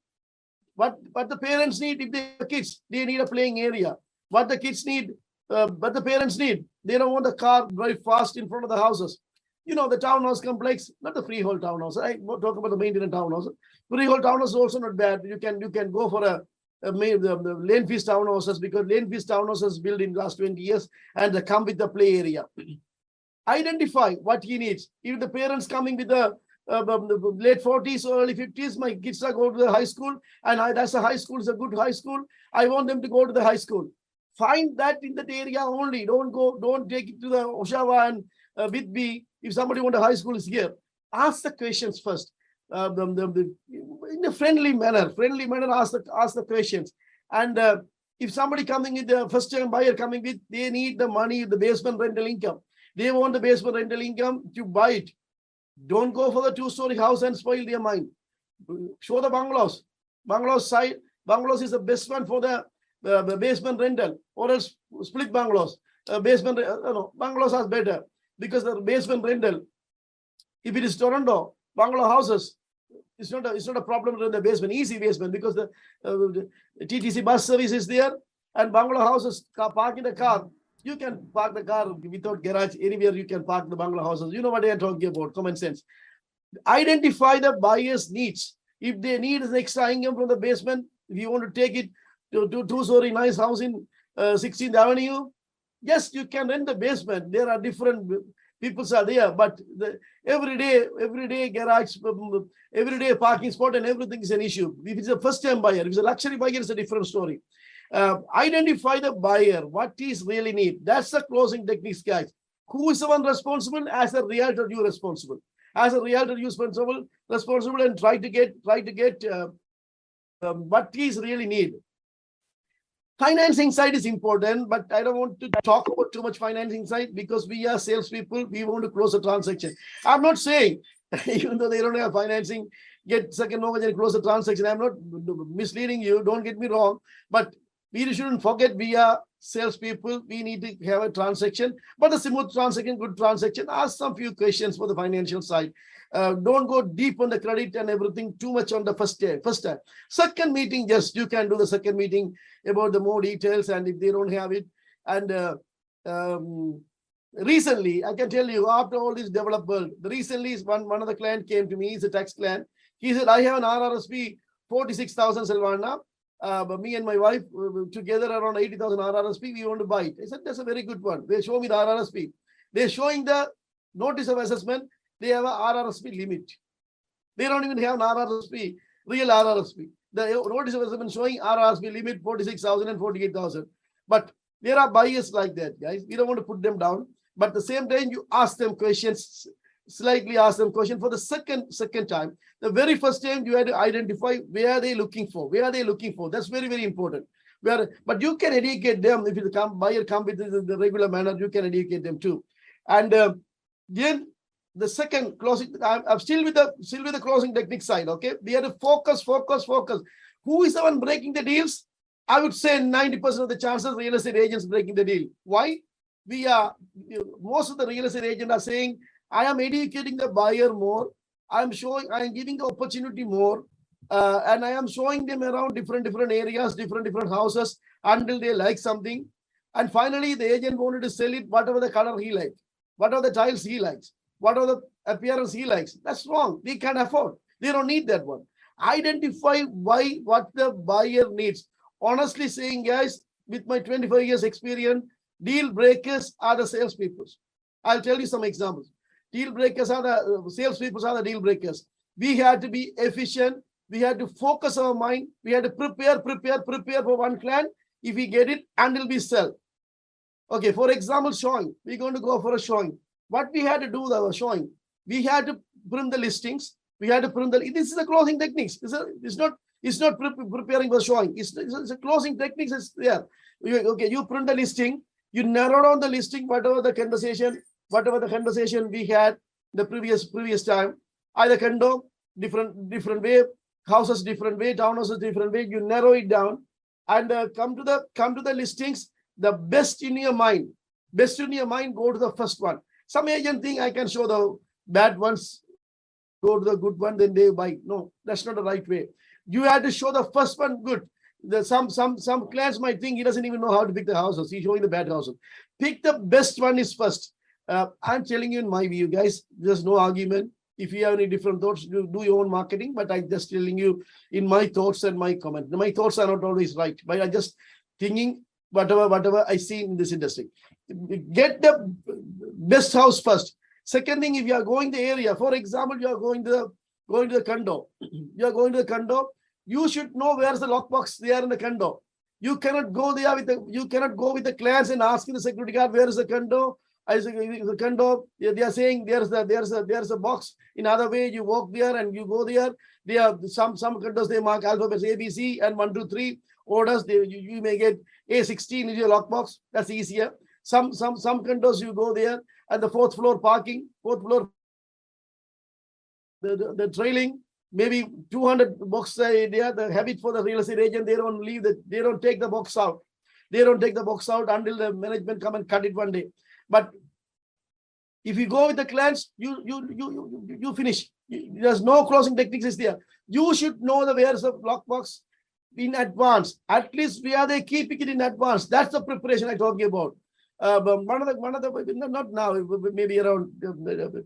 What the parents need, if they have kids, they need a playing area. What the kids need, what the parents need, they don't want the car very fast in front of the houses. You know, the townhouse complex, not the freehold townhouse. I talk about the maintenance townhouse. Freehold townhouse is also not bad. You can go for the lane fees townhouses because lane fees townhouses built in last 20 years and they come with the play area. Identify what he needs. If the parents coming with the late 40s or early 50s, my kids are going to the high school and that's a high school, it's a good high school. I want them to go to the high school. Find that in that area only. Don't take it to the Oshawa and Whitby. If somebody want a high school is here, ask the questions first. In a friendly manner, ask the questions. And if somebody coming with the first time buyer coming with, they need the money, the basement rental income. They want the basement rental income to buy it. Don't go for the 2-story house and spoil their mind. Show the bungalows. Bungalows is the best one for the basement rental, or else split bungalows. Bungalows are better because the basement rental. If it is Toronto, bungalow houses, it's not a problem in the basement, easy basement because the TTC bus service is there and bungalow houses, parking the car. You can park the car without garage anywhere. You can park the bungalow houses. You know what I am talking about, common sense. Identify the buyer's needs. If they need an extra income from the basement, if you want to take it to 2-story nice house in 16th Avenue, yes, you can rent the basement. There are different people are there, but everyday garage, everyday parking spot and everything is an issue. If it's a first time buyer, if it's a luxury buyer, it's a different story. Identify the buyer, what is really need. That's the closing techniques, guys. Who is the one responsible? As a realtor, you responsible. As a realtor, you responsible and try to get what is really need. Financing side is important, but I don't want to talk about too much financing side because we are salespeople. We want to close a transaction. I'm not saying, even though they don't have financing, get second mortgage and close the transaction. I'm not misleading you. Don't get me wrong. But we shouldn't forget we are salespeople. We need to have a transaction, but a smooth transaction, good transaction. Ask some few questions for the financial side. Don't go deep on the credit and everything too much on the first time. Second meeting, yes, you can do the second meeting about the more details, and if they don't have it. And recently, I can tell you, after all this developed world, recently one of the client came to me. He's a tax client. He said, I have an RRSP 46,000 Silvana. But me and my wife together around 80,000 RRSP, we want to buy it. I said, that's a very good one. They show me the RRSP. They're showing the notice of assessment. They have a RRSP limit. They don't even have an RRSP, real RRSP. The notice of assessment showing RRSP limit 46,000 and 48,000. But there are buyers like that, guys. We don't want to put them down. But at the same time, you ask them questions, slightly ask them question for the second time. The very first time you had to identify where are they looking for. Where are they looking for? That's very, very important. But you can educate them. If the buyer come with the regular manner, you can educate them too. And then the second closing, I'm still with the closing technique side. Okay, we have to focus. Who is the one breaking the deals? I would say 90% of the chances real estate agents breaking the deal. Why? Most of the real estate agents are saying, I am educating the buyer more. I am giving the opportunity more, and I am showing them around different areas, different houses until they like something. And finally, the agent wanted to sell it, whatever the color he likes, whatever the tiles he likes, whatever the appearance he likes. That's wrong. They can't afford. They don't need that one. Identify what the buyer needs. Honestly saying, guys, with my 25 years experience, deal breakers are the salespeople. I'll tell you some examples. Deal breakers are the salespeople are the deal breakers. We had to be efficient. We had to focus our mind. We had to prepare for one client. If we get it, until we sell. Okay, for example, showing. We're going to go for a showing. What we had to do with our showing, we had to print the listings. We had to print the. This is the closing techniques. It's not preparing for showing. It's a closing techniques. It's there. Okay, you print the listing. You narrow down the listing. Whatever the conversation we had the previous time. Either condo different way, houses different way, townhouses different way. You narrow it down and come to the listings. The best in your mind. Go to the first one. Some agent think I can show the bad ones, go to the good one, then they buy. No, that's not the right way. You have to show the first one good. Some clients might think he doesn't even know how to pick the houses. He's showing the bad houses. Pick the best one is first. I'm telling you in my view, guys, there's no argument. If you have any different thoughts, do your own marketing. But I'm just telling you in my thoughts and my comment. My thoughts are not always right, but I'm just thinking whatever I see in this industry. Get the best house first. Second thing, if you are going the area, for example, you are going to the condo. You are going to the condo. You should know where's the lockbox there in the condo. You cannot go there with the clients and asking the security guard where is the condo. I say the condo. They are saying there's a box. In other way, you walk there and you go there. They are some condos they mark alphabets ABC and 1, 2, 3 orders. You may get A16 is your lockbox. That's easier. Some condos you go there and the fourth floor parking, the trailing, maybe 200 box there. The habit for the real estate agent, they don't take the box out. They don't take the box out until the management come and cut it one day. But if you go with the clients, you finish. There's no closing techniques is there. You should know the where's the lockbox in advance. At least where they keeping it in advance. That's the preparation I'm talking about. But one of the not now, maybe around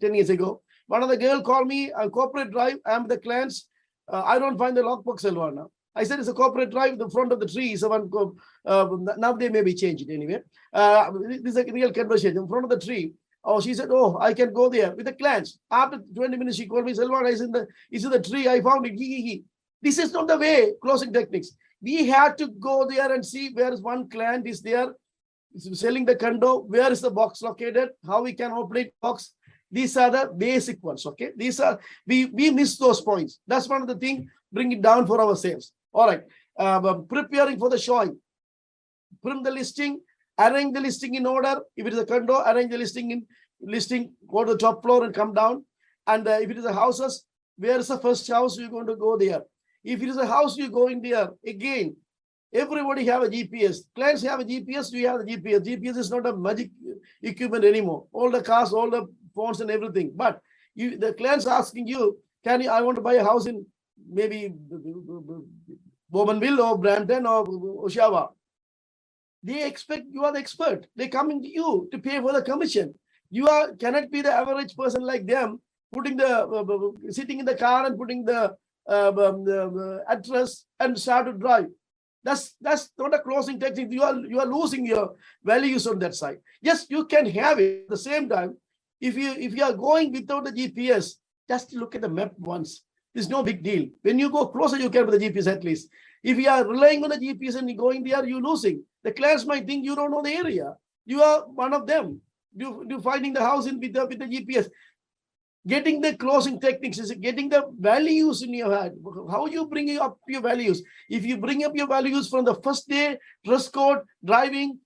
10 years ago, one of the girl called me on corporate drive. I'm the clients. I don't find the lockbox, Selva now. I said it's a corporate drive. The front of the tree is one. Now they maybe change it anyway. This is a real conversation in front of the tree. Oh, she said, oh, I can go there with the clients. After 20 minutes, she called me, Selva, it's in the tree. I found it. This is not the way closing techniques. We have to go there and see where is one client is there selling the condo. Where is the box located? How we can operate box. These are the basic ones. Okay. These are, we miss those points. That's one of the things, bring it down for our sales. All right. Preparing for the showing. Print the listing, arrange the listing in order. If it is a condo, arrange the listing, go to the top floor and come down. And if it is a houses, where is the first house you're going to go there? If it is a house, you go in there. Again, everybody have a GPS. Clients have a GPS, you have a GPS. GPS is not a magic equipment anymore. All the cars, all the phones and everything. But the clients asking you, I want to buy a house in maybe Bowmanville or Brampton or Oshawa. They expect you are the expert. They coming to you to pay for the commission. You cannot be the average person like them, putting sitting in the car and putting the address and start to drive. That's not a closing technique. You are losing your values on that side. Yes, you can have it at the same time. If you are going without the GPS, just look at the map once. It's no big deal. When you go closer, you can with the GPS at least. If you are relying on the GPS and you're going there, you're losing. The clients might think you don't know the area. You are one of them. You finding the house with the GPS. Getting the closing techniques is getting the values in your head. How you bring up your values? If you bring up your values from the first day, dress code, driving,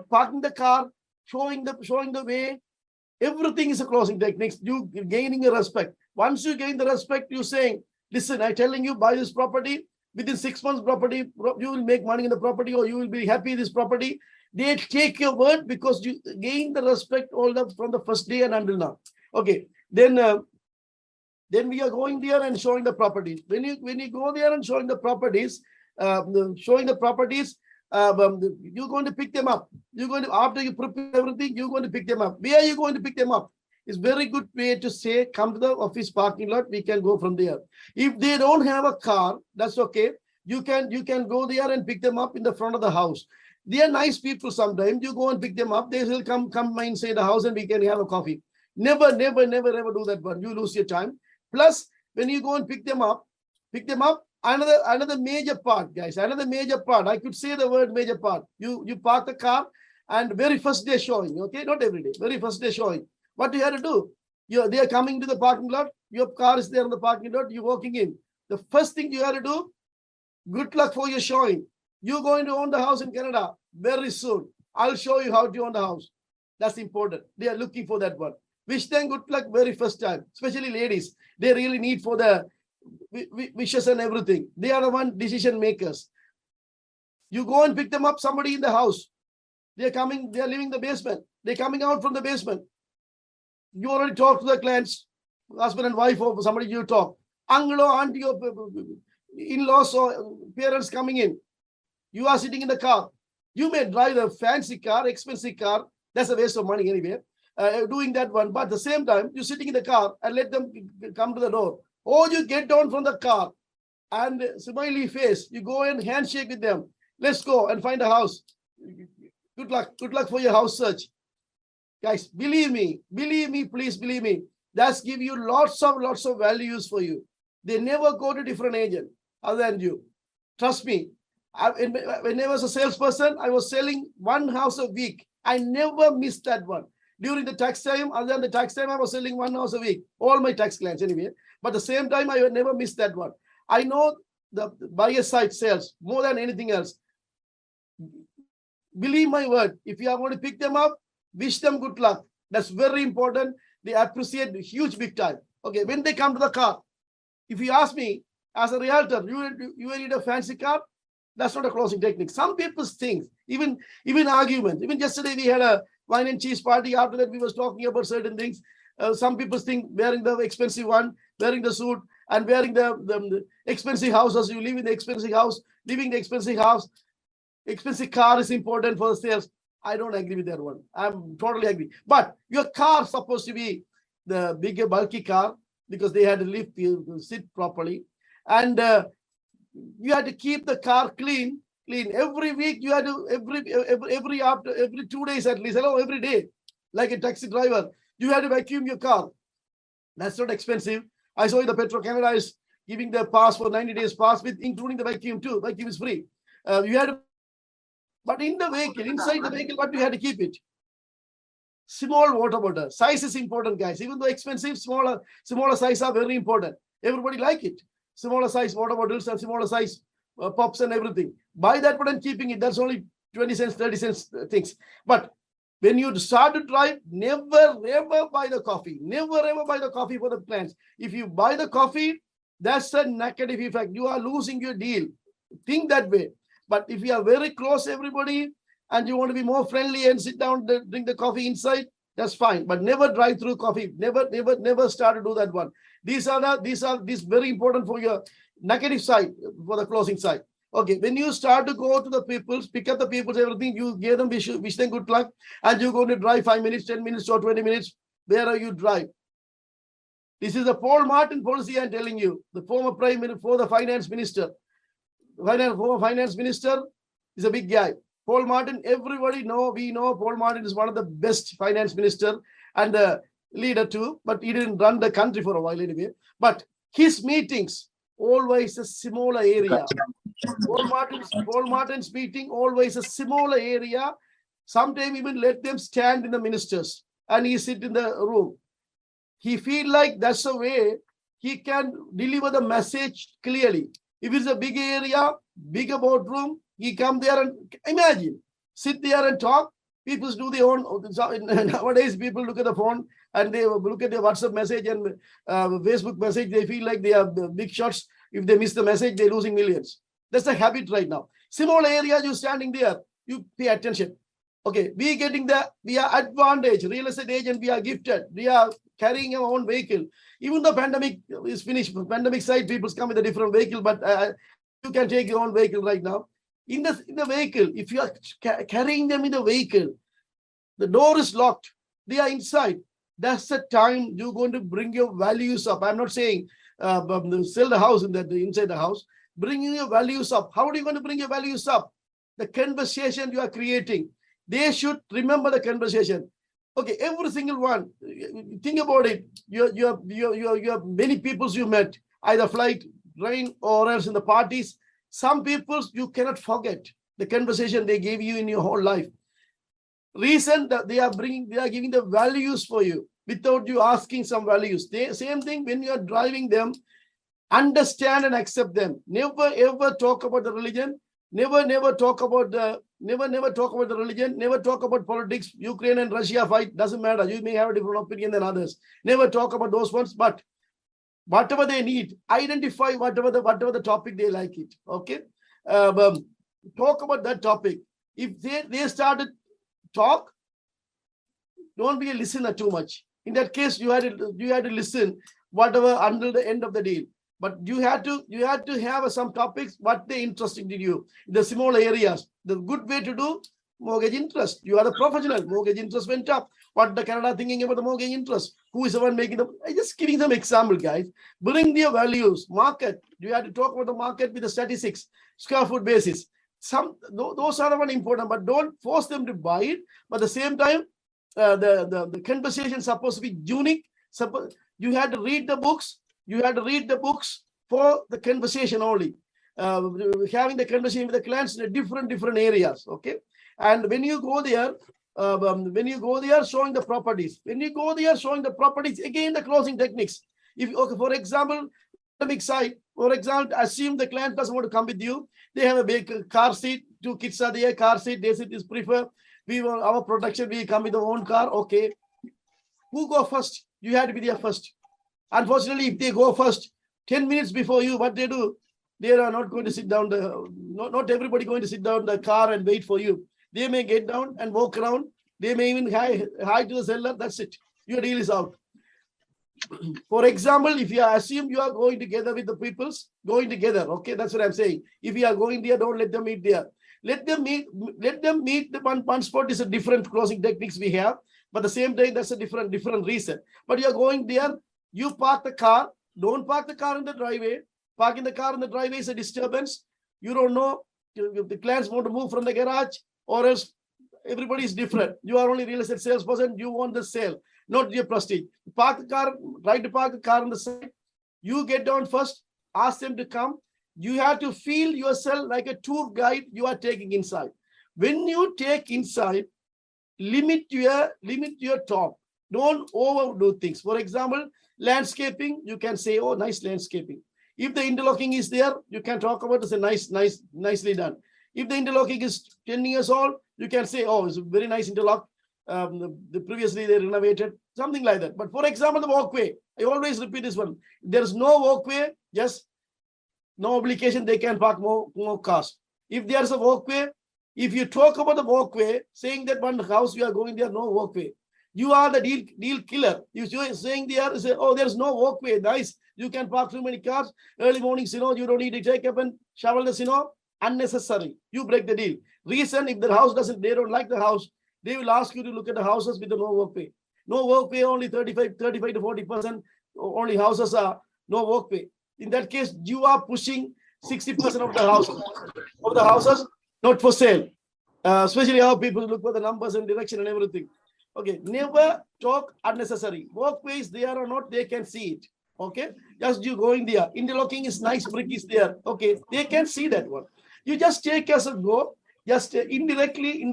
parking the car, showing the way, everything is a closing techniques. You gaining a respect. Once you gain the respect, you saying, listen, I'm telling you, buy this property. Within 6 months, property, you will make money in the property, or you will be happy in this property. They take your word because you gain the respect all from the first day and until now. Okay. Then we are going there and showing the properties. When you go there and showing the properties, you're going to pick them up. You're going to, after you prepare everything, you're going to pick them up. Where are you going to pick them up? It's very good way to say, come to the office parking lot. We can go from there. If they don't have a car, that's okay. You can go there and pick them up in the front of the house. They are nice people. Sometimes you go and pick them up. They will come inside the house and we can have a coffee. Never, ever do that one. You lose your time. Plus, when you go and pick them up, another major part, guys, another major part. I could say the word major part. You park the car and very first day showing, okay, not every day, very first day showing. What do you have to do? They are coming to the parking lot. Your car is there in the parking lot. You're walking in. The first thing you have to do, good luck for your showing. You're going to own the house in Canada very soon. I'll show you how to own the house. That's important. They are looking for that one. Wish them good luck very first time, especially ladies. They really need for the wishes and everything. They are the one decision makers. You go and pick them up, somebody in the house. They're coming, they're leaving the basement. They're coming out from the basement. You already talked to the clients, husband and wife, or somebody you talk. Uncle or auntie or in-laws or parents coming in. You are sitting in the car. You may drive a fancy car, expensive car. That's a waste of money anyway. Doing that one. But at the same time, you're sitting in the car and let them come to the door. Or you get down from the car and smiley face. You go and handshake with them. Let's go and find a house. Good luck. Good luck for your house search. Guys, believe me, please believe me. That's give you lots of values for you. They never go to different agent other than you. Trust me. When I was a salesperson, I was selling one house a week. I never missed that one. During the tax time, other than the tax time, I was selling one house a week. All my tax clients anyway. But at the same time, I never missed that one. I know the buyer side sales more than anything else. Believe my word. If you are going to pick them up, wish them good luck. That's very important. They appreciate huge big time. Okay, when they come to the car, if you ask me as a realtor, you need a fancy car. That's not a closing technique. Some people think, even arguments. Even yesterday we had a wine and cheese party. After that we was talking about certain things. Some people think wearing the expensive one, wearing the suit, and wearing the expensive houses. You live in the expensive house, living the expensive house. Expensive car is important for the sales. I don't agree with that one. I'm totally agree. But your car is supposed to be the bigger, bulky car because they had to lift you to sit properly. And you had to keep the car clean. Every week you had to, every 2 days at least, every day, like a taxi driver, you had to vacuum your car. That's not expensive. I saw the Petro Canada is giving the pass for 90 days pass with including the vacuum too. Vacuum is free. You had to, but in the vehicle, inside the vehicle, what you had to keep it? Small water bottle. Size is important, guys. Even though expensive, smaller size are very important. Everybody like it. Smaller size water bottles and smaller size pops and everything. Buy that one and keeping it. That's only 20 cents, 30 cents things. But when you start to drive, never ever buy the coffee. Never ever buy the coffee for the plants. If you buy the coffee, that's a negative effect. You are losing your deal. Think that way. But if you are very close, everybody, and you want to be more friendly and sit down, drink the coffee inside, that's fine. But never drive through coffee. Never start to do that one. These very important for your negative side, for the closing side. Okay, when you start to go to the peoples, pick up the peoples, everything, you give them, wish them good luck, and you're going to drive 5 minutes, 10 minutes, or 20 minutes, wherever you drive. This is the Paul Martin policy I'm telling you, the former Prime Minister, former Finance Minister. Former Finance Minister is a big guy. Paul Martin, everybody we know Paul Martin is one of the best finance minister and the leader too, but he didn't run the country for a while anyway. But his meetings, always a smaller area. Paul Martin's meeting, always a smaller area. Sometimes even let them stand in the ministers and he sit in the room. He feel like that's the way he can deliver the message clearly. If it's a big area, bigger boardroom, he come there and imagine, sit there and talk. People do their own. Nowadays, people look at the phone and they look at their WhatsApp message and Facebook message. They feel like they are big shots. If they miss the message, they're losing millions. That's a habit right now. Similar area, you standing there, you pay attention. Okay, we are advantage. Real estate agent, we are gifted. We are carrying our own vehicle. Even the pandemic is finished, pandemic side, people come with a different vehicle, but you can take your own vehicle right now. In the vehicle, if you are carrying them in the vehicle, the door is locked. They are inside. That's the time you're going to bring your values up. I'm not saying sell the house inside the house. Bringing your values up. How are you going to bring your values up? The conversation you are creating. They should remember the conversation. Okay, every single one. Think about it. You have many people you met, either flight, train, or else in the parties. Some people you cannot forget the conversation they gave you in your whole life. Reason that they are giving the values for you without you asking some values. Same thing when you are driving them, understand and accept them. Never ever talk about the religion. Never talk about the religion. Never talk about politics. Ukraine and Russia fight, doesn't matter. You may have a different opinion than others. Never talk about those ones, but whatever they need, identify whatever the topic they like it. Okay, talk about that topic. If they started talk, don't be a listener too much. In that case, you had to listen whatever until the end of the deal. But you had to have some topics what they interesting to you. The small areas. The good way to do mortgage interest. You are the professional. Mortgage interest went up. What the Canada thinking about the mortgage interest? Who is the one making them? I'm just giving them example, guys. Bring their values. Market. You have to talk about the market with the statistics, square foot basis. Those are the one important, but don't force them to buy it. But at the same time, the conversation is supposed to be unique. You had to read the books. You had to read the books for the conversation only. Having the conversation with the clients in different areas. Okay, and when you go there, showing the properties. When you go there, showing the properties, again the closing techniques. For example, side. For example, assume the client doesn't want to come with you. They have a big car seat. 2 kids are there. Car seat. They sit is prefer. We want our protection. We come with our own car. Okay. Who go first? You had to be there first. Unfortunately, if they go first, 10 minutes before you, what they do? They are not going to sit down. Not everybody going to sit down in the car and wait for you. They may get down and walk around. They may even hi to the seller. That's it. Your deal is out. For example, if you assume you are going together with the peoples, going together. Okay, that's what I'm saying. If you are going there, don't let them meet there. Let them meet the one spot is a different closing techniques we have, but at the same time, that's a different reason. But you are going there, you park the car, don't park the car in the driveway. Parking the car in the driveway is a disturbance. You don't know if the clients want to move from the garage or else everybody is different. You are only real estate salesperson, you want the sale, not your prestige. Park the car, try to park the car on the side. You get down first, ask them to come. You have to feel yourself like a tour guide you are taking inside. When you take inside, limit your talk. Don't overdo things. For example, landscaping, you can say, oh, nice landscaping. If the interlocking is there, you can talk about it's a nicely done. If the interlocking is 10 years old, you can say, oh, it's a very nice interlock. Previously they renovated, something like that. But for example, the walkway, I always repeat this one. If there is no walkway, just no obligation, they can park more cars. If there is a walkway, if you talk about the walkway, saying that one house you are going there, no walkway. You are the deal killer. You are saying there, say, oh, there's no walkway. Nice. You can park too many cars. Early morning, you don't need to take up and shovel the unnecessary. You break the deal. Reason, if the house they don't like the house, they will ask you to look at the houses with the no walkway. No walkway, only 35 to 40%. Only houses are no walkway. In that case, you are pushing 60% of the houses not for sale. Especially how people look for the numbers and direction and everything. Okay, never talk unnecessary. Walkways there or not, they can see it. Okay, just you going there. Interlocking is nice, brick is there. Okay, they can see that one. You just take as a go. Just indirectly,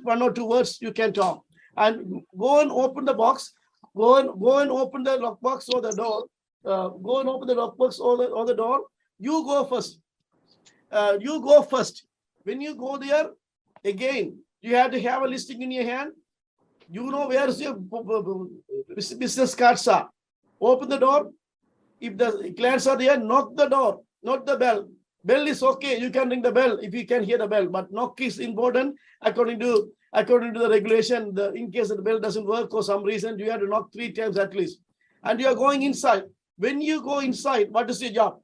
1 or 2 words you can talk. And go and open the box. Go and open the lockbox or the door. Go and open the lockbox or the door. You go first. When you go there, again, you have to have a listing in your hand. You know where your business cards are. Open the door. If the clients are there, knock the door, not the bell. Bell is okay. You can ring the bell if you can hear the bell, but knock is important according to the regulation. In case the bell doesn't work for some reason, you have to knock 3 times at least. And you are going inside. When you go inside, what is your job?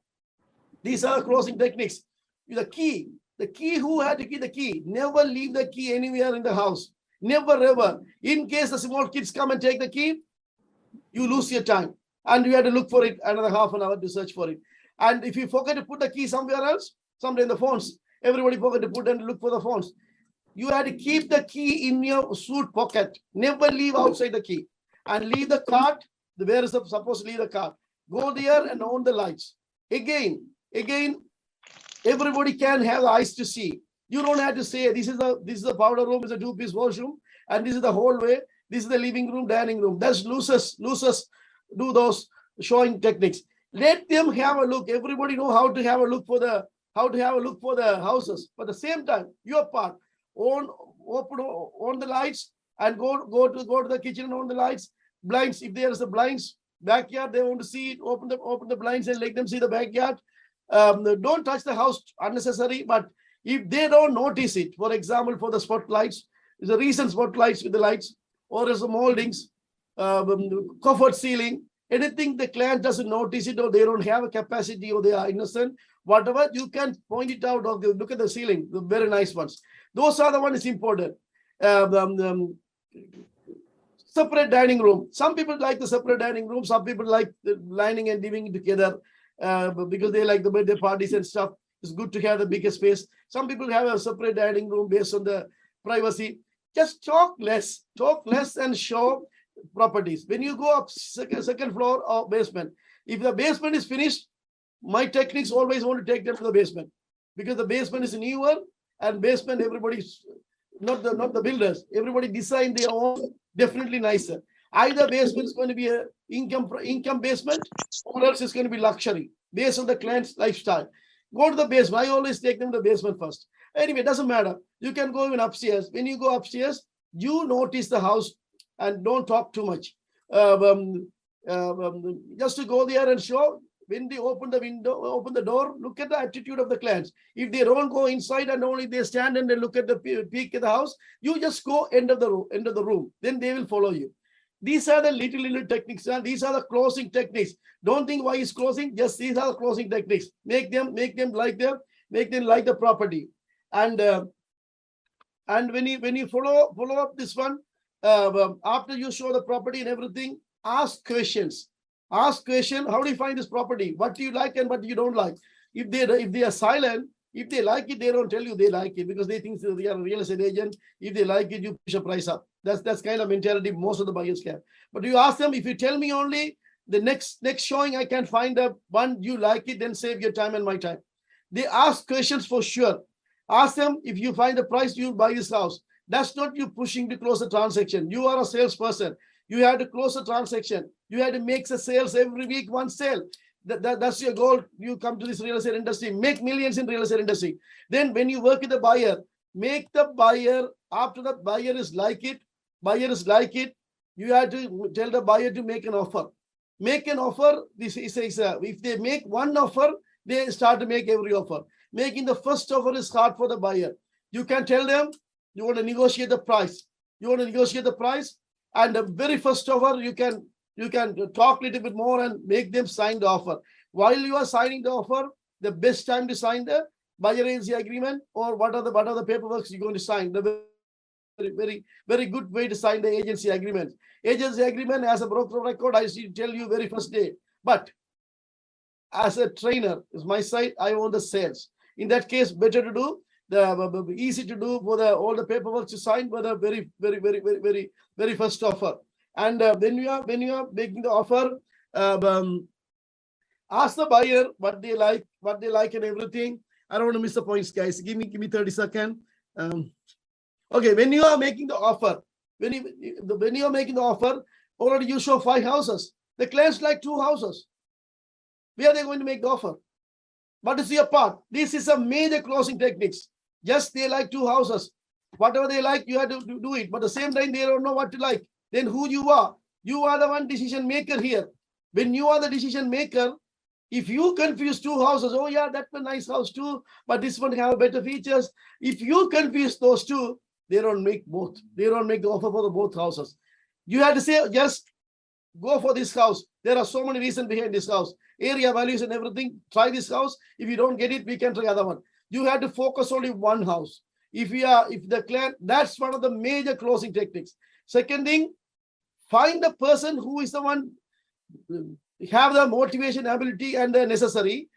These are closing techniques. The key. Who had to keep the key? Never leave the key anywhere in the house. Never ever. In case the small kids come and take the key, you lose your time. And you have to look for it another half an hour to search for it. And if you forget to put the key somewhere else, somewhere in the phones, everybody forget to put and look for the phones. you had to keep the key in your suit pocket. Never leave outside the key. And leave the card. Where is supposed to leave the card? Go there and on the lights. Again, everybody can have eyes to see. You don't have to say this is the powder room, is a 2-piece washroom, and this is the hallway, this is the living room, dining room. That's losers do those showing techniques. Let them have a look. Everybody know how to have a look for the houses. But at the same time, your part, on the lights and go to the kitchen and on the lights. Blinds, if there is a blinds backyard, they want to see it. Open the blinds and let them see the backyard. Don't touch the house unnecessary. But if they don't notice it, for example, for the spotlights, is the recent spotlights with the lights, or as the moldings, comfort ceiling, anything the client doesn't notice it, or they don't have a capacity, or they are innocent, whatever, you can point it out. Or look at the ceiling, the very nice ones. Those are the ones important. Separate dining room. Some people like the separate dining room. Some people like the lining and living together because they like the birthday parties and stuff. It's good to have the bigger space. Some people have a separate dining room based on the privacy. Just talk less and show properties. When you go up second floor or basement, if the basement is finished, my techniques always want to take them to the basement because the basement is newer, and basement everybody's not the builders. Everybody design their own, definitely nicer. Either basement is going to be a income basement, or else it's going to be luxury based on the client's lifestyle. Go to the basement. I always take them to the basement first. Anyway, it doesn't matter. You can go even upstairs. When you go upstairs, you notice the house and don't talk too much. Just to go there and show. When they open the door, look at the attitude of the clients. If they don't go inside and only they stand and they look at the peak of the house, you just go end of the room. Then they will follow you. These are the little techniques. And these are the closing techniques. Don't think why it's closing. Just these are the closing techniques. Make them like the property. And when you follow up this one, after you show the property and everything, ask questions. Ask question, how do you find this property? What do you like and what you don't like? If they are silent, if they like it, they don't tell you they like it because they think they are a real estate agent. If they like it, you push a price up. That's kind of mentality most of the buyers have. But you ask them, if you tell me only the next showing I can find the one you like it, then save your time and my time. They ask questions for sure. Ask them, if you find the price, you buy this house. That's not you pushing to close the transaction. You are a salesperson. You have to close the transaction. You have to make the sales every week, one sale. That's your goal. You come to this real estate industry, make millions in real estate industry. Then when you work with the buyer, make the buyer, after the buyer is like it, you have to tell the buyer to make an offer. Make an offer. This is if they make one offer, they start to make every offer. Making the first offer is hard for the buyer. You can tell them you want to negotiate the price. And the very first offer, you can talk a little bit more and make them sign the offer. While you are signing the offer, the best time to sign the buyer agency agreement, or what are the paperwork you're going to sign. The very, very good way to sign the agency agreement. Agency agreement as a broker record, I should tell you very first day. But as a trainer, is my side, I own the sales. In that case, better to do. The easy to do for all the paperwork to sign for the very, very, very, very, very, very first offer. And when you are making the offer, ask the buyer what they like and everything. I don't want to miss the points, guys. Give me 30 seconds. Okay, when you are making the offer, already you show 5 houses. The clients like 2 houses. Where are they going to make the offer? What is your part? This is a major closing techniques. Just they like 2 houses. Whatever they like, you have to do it. But at the same time, they don't know what to like. Then who you are the one decision maker here. When you are the decision maker, if you confuse 2 houses, oh yeah, that's a nice house too, but this one have better features. If you confuse those 2, they don't make both. They don't make the offer for the both houses. You have to say, just go for this house. There are so many reasons behind this house. Area values and everything. Try this house. If you don't get it, we can try other one. You have to focus only one house. If the client, that's one of the major closing techniques. Second thing, find the person who is the one have the motivation, ability, and the necessary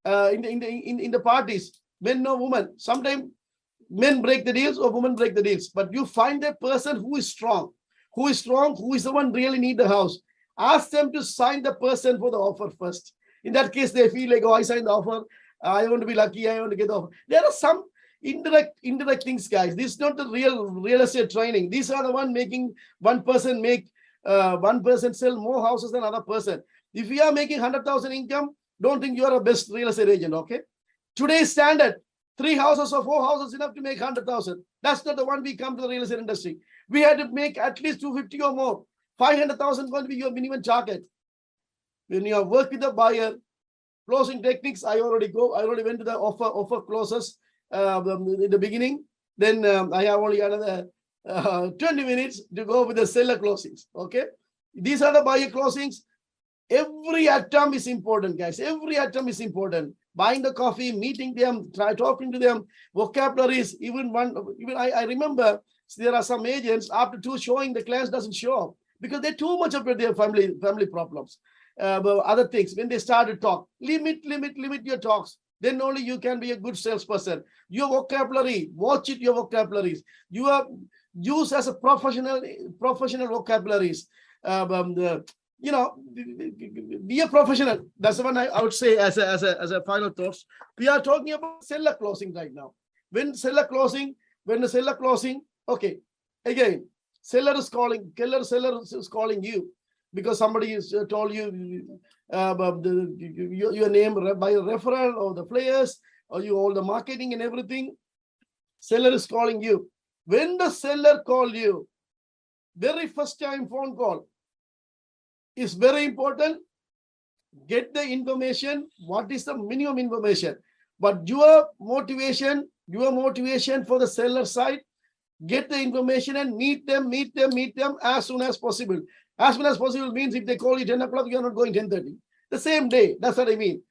in the parties, men or women. Sometimes men break the deals or women break the deals. But you find a person who is strong, who is the one really need the house. Ask them to sign the person for the offer first. In that case, they feel like, oh, I signed the offer. I want to be lucky. I want to get the offer. There are some indirect things, guys. This is not the real estate training. These are the one making one person sell more houses than another person. If you are making 100,000 income, don't think you are a best real estate agent. Okay. Today's standard, 3 houses or 4 houses enough to make 100,000. That's not the one we come to the real estate industry. We had to make at least 250 or more. 500,000 going to be your minimum target. When you work with the buyer, closing techniques, I already went to the offer closes in the beginning. Then I have only another 20 minutes to go with the seller closings. Okay. These are the buyer closings. Every atom is important, guys. Every atom is important. Buying the coffee, meeting them, talking to them, vocabularies. Even I remember there are some agents after 2 showing, the clients doesn't show up because they're too much of their family problems, other things. When they start to talk, limit your talks. Then only you can be a good salesperson. Your vocabulary, watch it. Your vocabularies. You are used as a professional vocabularies. Be a professional. That's the one I would say as a final thoughts. We are talking about seller closing right now. When the seller closing, okay. Again, seller is calling you because somebody has told you your name by a referral or the players or you all the marketing and everything. Seller is calling you. When the seller call you, very first time phone call, is very important. Get the information. What is the minimum information? But your motivation for the seller side, get the information and meet them as soon as possible. As soon as possible means if they call you 10 o'clock, you're not going 10:30. The same day. That's what I mean.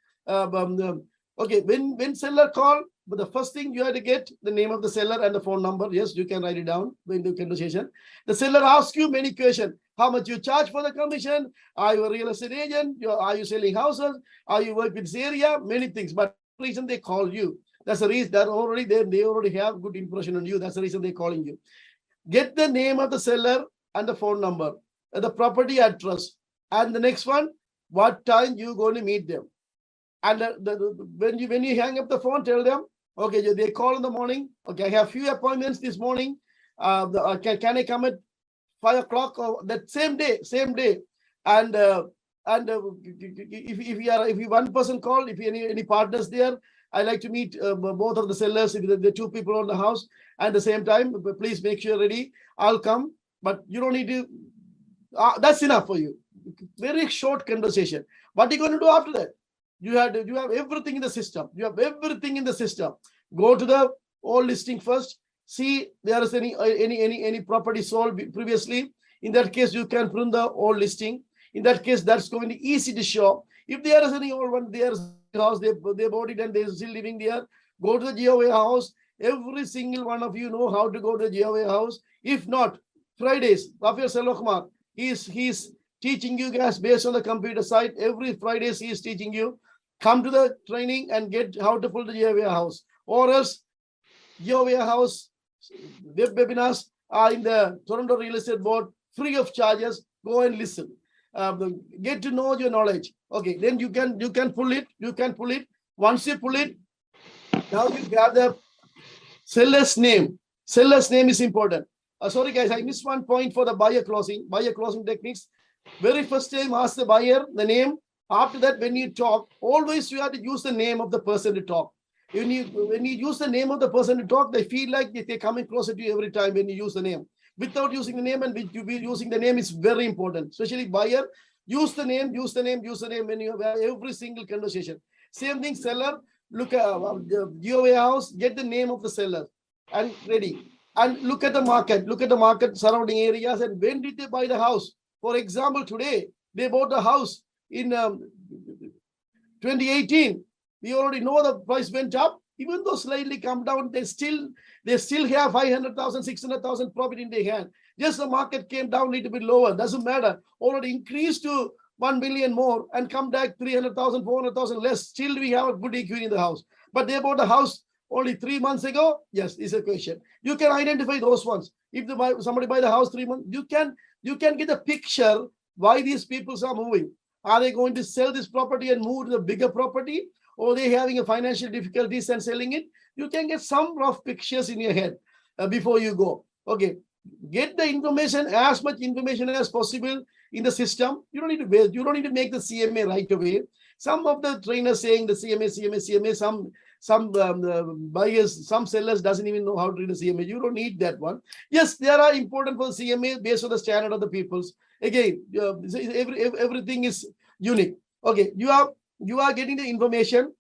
Okay, when seller call, but the first thing you have to get the name of the seller and the phone number. Yes, you can write it down in the conversation. The seller asks you many questions. How much you charge for the commission? Are you a real estate agent? Are you selling houses? Are you work with this area? Many things. But the reason they call you. That's the reason that already they already have good impression on you. That's the reason they're calling you. Get the name of the seller and the phone number, and the property address, and the next one, what time you going to meet them. And when you hang up the phone, tell them, okay, they call in the morning. Okay, I have few appointments this morning. Can I come at 5 o'clock or that same day? And if you one person call, if any partners there, I like to meet both of the sellers. If the 2 people on the house at the same time, please make sure ready. I'll come, but you don't need to. That's enough for you. Very short conversation. What are you going to do after that? You have everything in the system. Go to the old listing first. See there is any property sold previously. In that case, you can print the old listing. In that case, that's going to be easy to show. If there is any old one, there's house they bought it and they're still living there. Go to the GOA house. Every single one of you know how to go to the GOA house. If not, Fridays, Rafael Selokmar, he's teaching you guys based on the computer side. Every Fridays he is teaching you. Come to the training and get how to pull the GOA house. Or else, GOA house web webinars are in the Toronto Real Estate Board, free of charges. Go and listen. Get to know your knowledge. Okay, then you can pull it. Once you pull it, now you have the seller's name. Seller's name is important. Sorry guys, I missed one point for the buyer closing techniques. Very first time, ask the buyer the name. After that, when you talk, always you have to use the name of the person to talk. When you use the name of the person to talk, they feel like they're coming closer to you every time when you use the name. Without using the name and with you using the name is very important. Especially buyer, use the name when you have every single conversation. Same thing, seller, look at GOA house, get the name of the seller and ready. And look at the market surrounding areas and when did they buy the house? For example, today, they bought the house in 2018. We already know the price went up. Even though slightly come down, they still have 500,000, 600,000 profit in their hand. Just the market came down a little bit lower. Doesn't matter. Already increased to 1 million more and come back 300,000, 400,000 less. Still we have a good equity in the house. But they bought a house only 3 months ago? Yes, is a question. You can identify those ones. If somebody buy the house 3 months, you can get a picture why these people are moving. Are they going to sell this property and move to the bigger property, or they having a financial difficulties and selling it? You can get some rough pictures in your head before you go. Okay, get the information, as much information as possible in the system. You don't need to wait. You don't need to make the CMA right away. Some of the trainers saying the CMA. Some buyers, some sellers doesn't even know how to read the CMA. You don't need that one. Yes, there are important for CMA based on the standard of the peoples. Again, everything is unique. Okay, you are getting the information,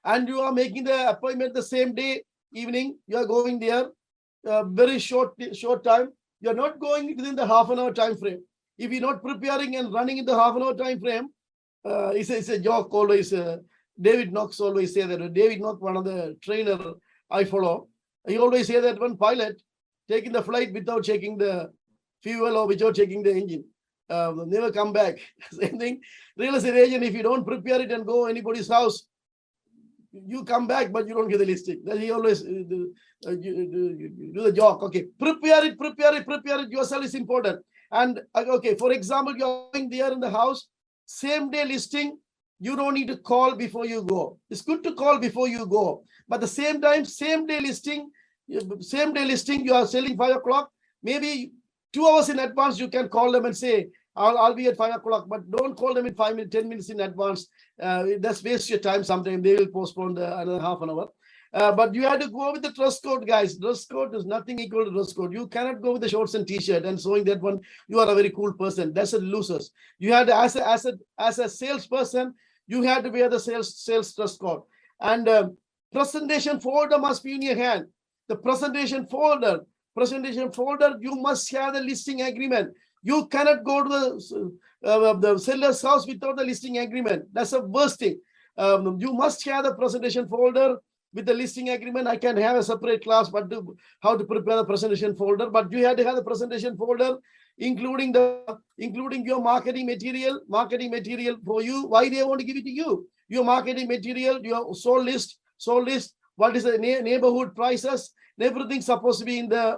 and you are making the appointment the same day evening. You are going there, very short time. You are not going within the half an hour time frame. If you're not preparing and running in the half an hour time frame, it's a joke always. David Knox always say that. David Knox, one of the trainer I follow, he always say that one pilot taking the flight without checking the fuel or without checking the engine, never come back. Same thing. Real estate agent, if you don't prepare it and go anybody's house, you come back, but you don't get the listing. He always do the joke. Okay, prepare it yourself is important. And okay, for example, you're going there in the house, same day listing. You don't need to call before you go. It's good to call before you go. But at the same time, same day listing, you are selling 5 o'clock. Maybe 2 hours in advance, you can call them and say, I'll be at 5 o'clock. But don't call them in 5 minutes, 10 minutes in advance. That's waste your time sometime. They will postpone another half an hour. But you have to go with the dress code, guys. Dress code is nothing equal to dress code. You cannot go with the shorts and t-shirt and showing that one you are a very cool person. That's a losers. You have to, as a salesperson, you have to wear the sales dress code. And presentation folder must be in your hand. The presentation folder, you must have the listing agreement. You cannot go to the seller's house without the listing agreement. That's the worst thing. You must have the presentation folder with the listing agreement. I can have a separate class, but how to prepare the presentation folder. But you have to have the presentation folder, including your marketing material for you. Why they want to give it to you? Your marketing material, your sold list. What is the neighborhood prices? Everything's supposed to be in the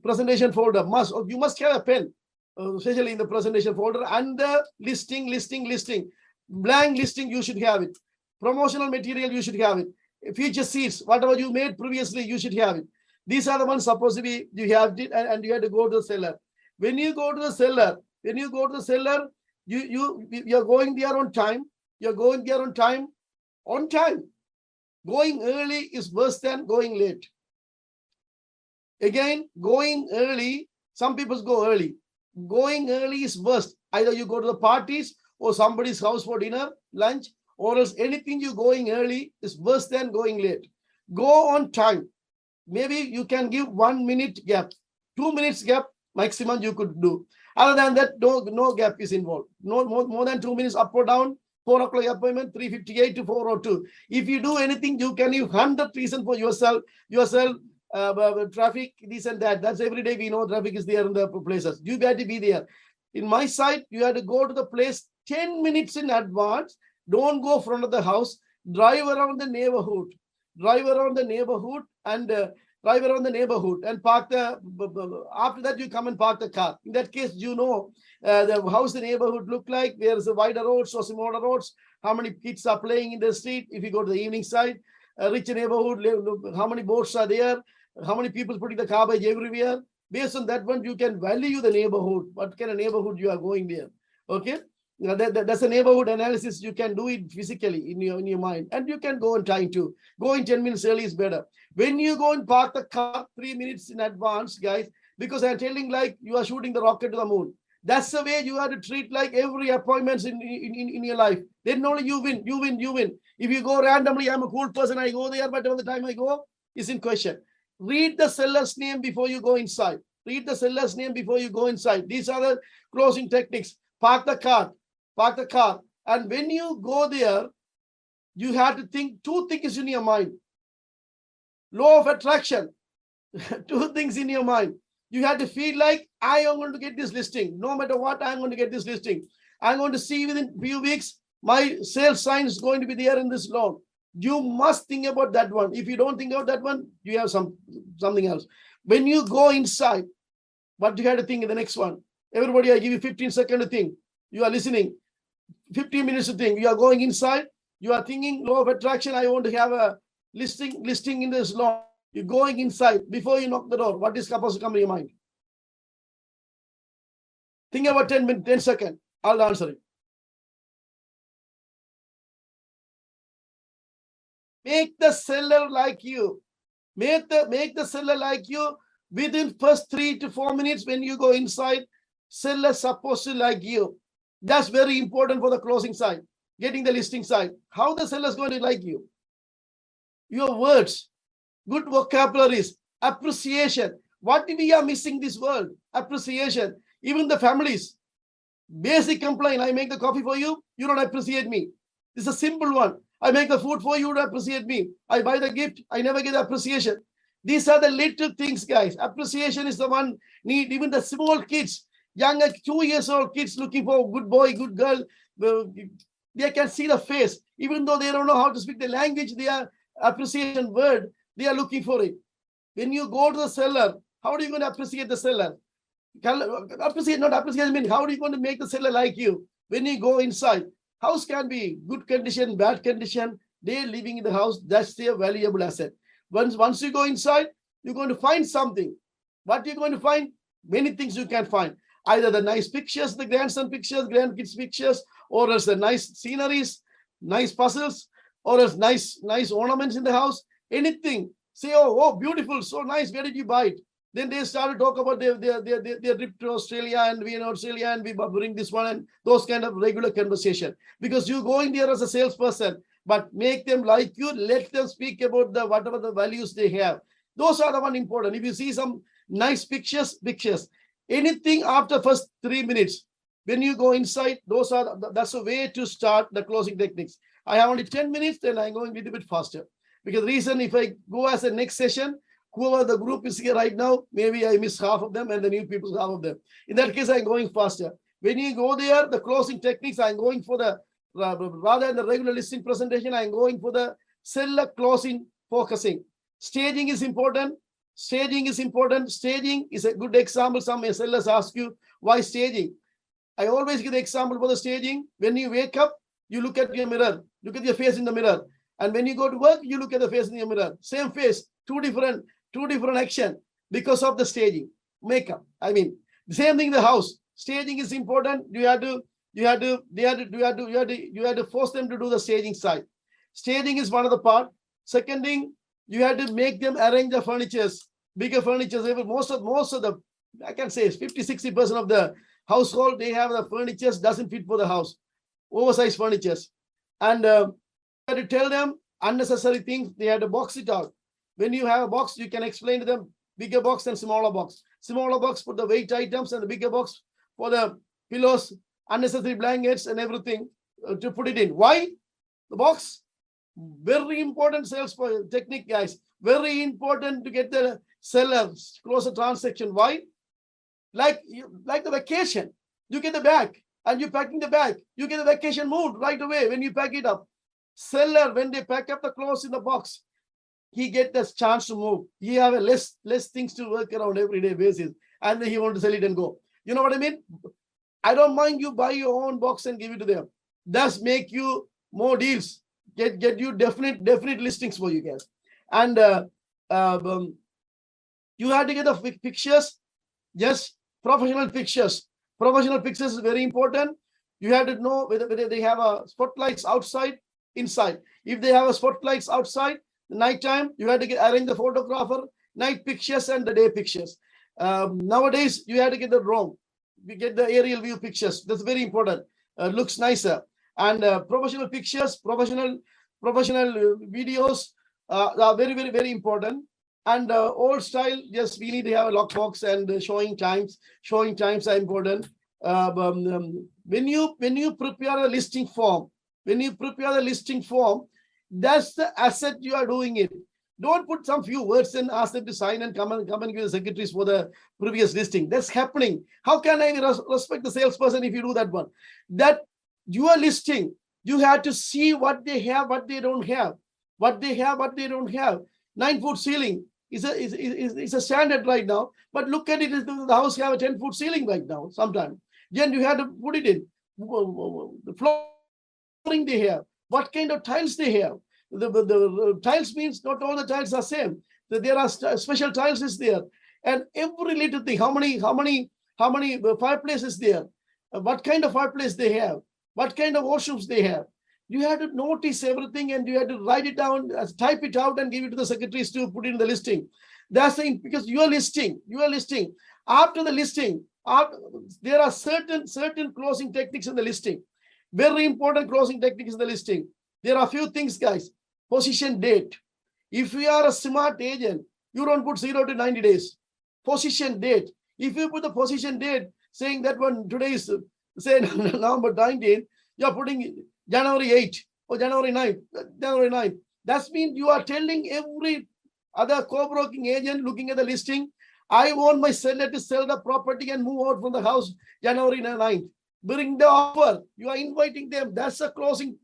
presentation folder. You must have a pen, especially in the presentation folder, and the listing. Blank listing, you should have it. Promotional material, you should have it. Feature sheets, whatever you made previously, you should have it. These are the ones supposed to be, you have it, and you have to go to the seller. When you go to the seller, you're going there on time. You're going there on time. Going early is worse than going late. Again, going early, some people go early. Going early is worst. Either you go to the parties or somebody's house for dinner, lunch, or else anything you going early is worse than going late. Go on time. Maybe you can give 1 minute gap, 2 minutes gap maximum you could do. Other than that, no gap is involved. No more than 2 minutes up or down. 4 o'clock appointment, 3:58 to 4:02. If you do anything, you can give 100 reasons for yourself, traffic, this and that. That's every day we know traffic is there in the places. You got to be there. In my side, you have to go to the place 10 minutes in advance. Don't go front of the house. Drive around the neighborhood and park the. After that, you come and park the car. In that case, you know the house, the neighborhood look like. There's a wider roads or smaller roads. How many kids are playing in the street? If you go to the evening side, rich neighborhood, how many boats are there? How many people putting the garbage everywhere? Based on that one, you can value the neighborhood. What kind of neighborhood you are going there? Okay. That's a neighborhood analysis. You can do it physically in your mind, and you can go on time too. Going 10 minutes early is better. When you go and park the car 3 minutes in advance, guys, because I'm telling like you are shooting the rocket to the moon. That's the way you have to treat like every appointment in your life. Then only you win. If you go randomly, I'm a cool person, I go there, but by the time I go, is in question. Read the seller's name before you go inside. These are the closing techniques. Park the car. And when you go there, you have to think 2 things in your mind. Law of attraction. 2 things in your mind. You have to feel like I am going to get this listing. No matter what, I'm going to get this listing. I'm going to see within few weeks My sales sign is going to be there in this loan. You must think about that one. If you don't think about that one, you have something else. When you go inside, what you have to think in the next one. Everybody, I give you 15 seconds to think. You are listening. 15 minutes to think. You are going inside. You are thinking law of attraction. I want to have a listing in this law. You're going inside. Before you knock the door, what is supposed to come in your mind? Think about 10 seconds. I'll answer it. Make the seller like you. Make the seller like you. Within first 3 to 4 minutes when you go inside, seller supposed to like you. That's very important for the closing side, getting the listing side. How the seller is going to like you? Your words, good vocabularies, appreciation. What we are missing this world? Appreciation. Even the families, basic complaint. I make the coffee for you, you don't appreciate me. This is a simple one. I make the food for you, you don't appreciate me. I buy the gift, I never get appreciation. These are the little things, guys. Appreciation is the one need. Even the small kids, young 2 years old kids looking for a good boy, good girl, they can see the face. Even though they don't know how to speak the language, their appreciation word, they are looking for it. When you go to the seller, how are you going to appreciate the seller? Appreciate, not appreciate, I mean, how are you going to make the seller like you? When you go inside, house can be good condition, bad condition. They're living in the house. That's their valuable asset. Once you go inside, you're going to find something. What you're going to find? Many things you can find. Either the nice pictures, the grandson pictures, grandkids pictures, or else the nice sceneries, nice puzzles, or else nice ornaments in the house. Anything. Say, oh, beautiful, so nice. Where did you buy it? Then they start to talk about their trip to Australia, and we in Australia, and we bring this one, and those kind of regular conversation. Because you go in there as a salesperson, but make them like you. Let them speak about the whatever the values they have. Those are the one important. If you see some nice pictures. Anything after first 3 minutes, when you go inside, that's a way to start the closing techniques. I have only 10 minutes, then I'm going a little bit faster. Because the reason, if I go as a next session, whoever the group is here right now, maybe I miss half of them and the new people half of them. In that case, I'm going faster. When you go there, the closing techniques, I'm going for the, rather than the regular listing presentation, I'm going for the seller closing focusing. Staging is important. Staging is important. Staging is a good example. Some sellers ask you, why staging? I always give the example for the staging. When you wake up, you look at your mirror, look at your face in the mirror. And when you go to work, you look at the face in your mirror. Same face, two different action because of the staging, makeup. I mean, the same thing in the house. Staging is important. You have to force them to do the staging side. Staging is one of the part. Second thing, you have to make them arrange the furnitures, bigger furnitures. Most of the, I can say 50-60% of the household, they have the furnitures doesn't fit for the house, oversized furnitures. And you have to tell them unnecessary things. They have to box it out. When you have a box, you can explain to them bigger box and smaller box. Smaller box for the weight items, and the bigger box for the pillows, unnecessary blankets and everything to put it in. Why? The box, very important sales technique, guys. Very important to get the seller close a transaction. Why? Like the vacation, you get the bag and you're packing the bag. You get the vacation mood right away when you pack it up. Seller, when they pack up the clothes in the box, he get the chance to move. He have a less things to work around everyday basis, and then he want to sell it and go. You know what I mean? I don't mind you buy your own box and give it to them. That's make you more deals. Get you definite listings for you guys. And you have to get the pictures. Yes, professional pictures. Professional pictures is very important. You have to know whether they have a spotlights outside, inside. If they have a spotlights outside, the night time, you have to arrange the photographer, night pictures and the day pictures. Nowadays, you have to get the drone. We get the aerial view pictures. That's very important. Looks nicer. And professional pictures, professional videos are very, very, very important. And old style, yes, we need to have a lockbox and showing times. Showing times are important. When you prepare a listing form, that's the asset you are doing it. Don't put some few words and ask them to sign and come and give the secretaries for the previous listing. That's happening. How can I respect the salesperson if you do that one? That your listing, You have to see what they have, what they don't have. What they have, what they don't have. 9-foot ceiling is a standard right now. But look at it, the house have a 10-foot ceiling right now sometimes. Then you have to put it in. The flooring they have. What kind of tiles they have. The tiles means not all the tiles are same. There are special tiles is there. And every little thing, how many fireplaces there, what kind of fireplace they have, what kind of washrooms they have. You have to notice everything and you have to write it down, type it out and give it to the secretaries to put in the listing. That's saying because you are listing. After the listing, there are certain closing techniques in the listing. Very important closing techniques in the listing. There are a few things, guys. Position date. If you are a smart agent, you don't put 0 to 90 days. Position date. If you put the position date saying that one today is say November 19, you're putting January 8 or January 9. That means you are telling every other co-broking agent looking at the listing, I want my seller to sell the property and move out from the house January 9th. Bring the offer. You are inviting them. That's a closing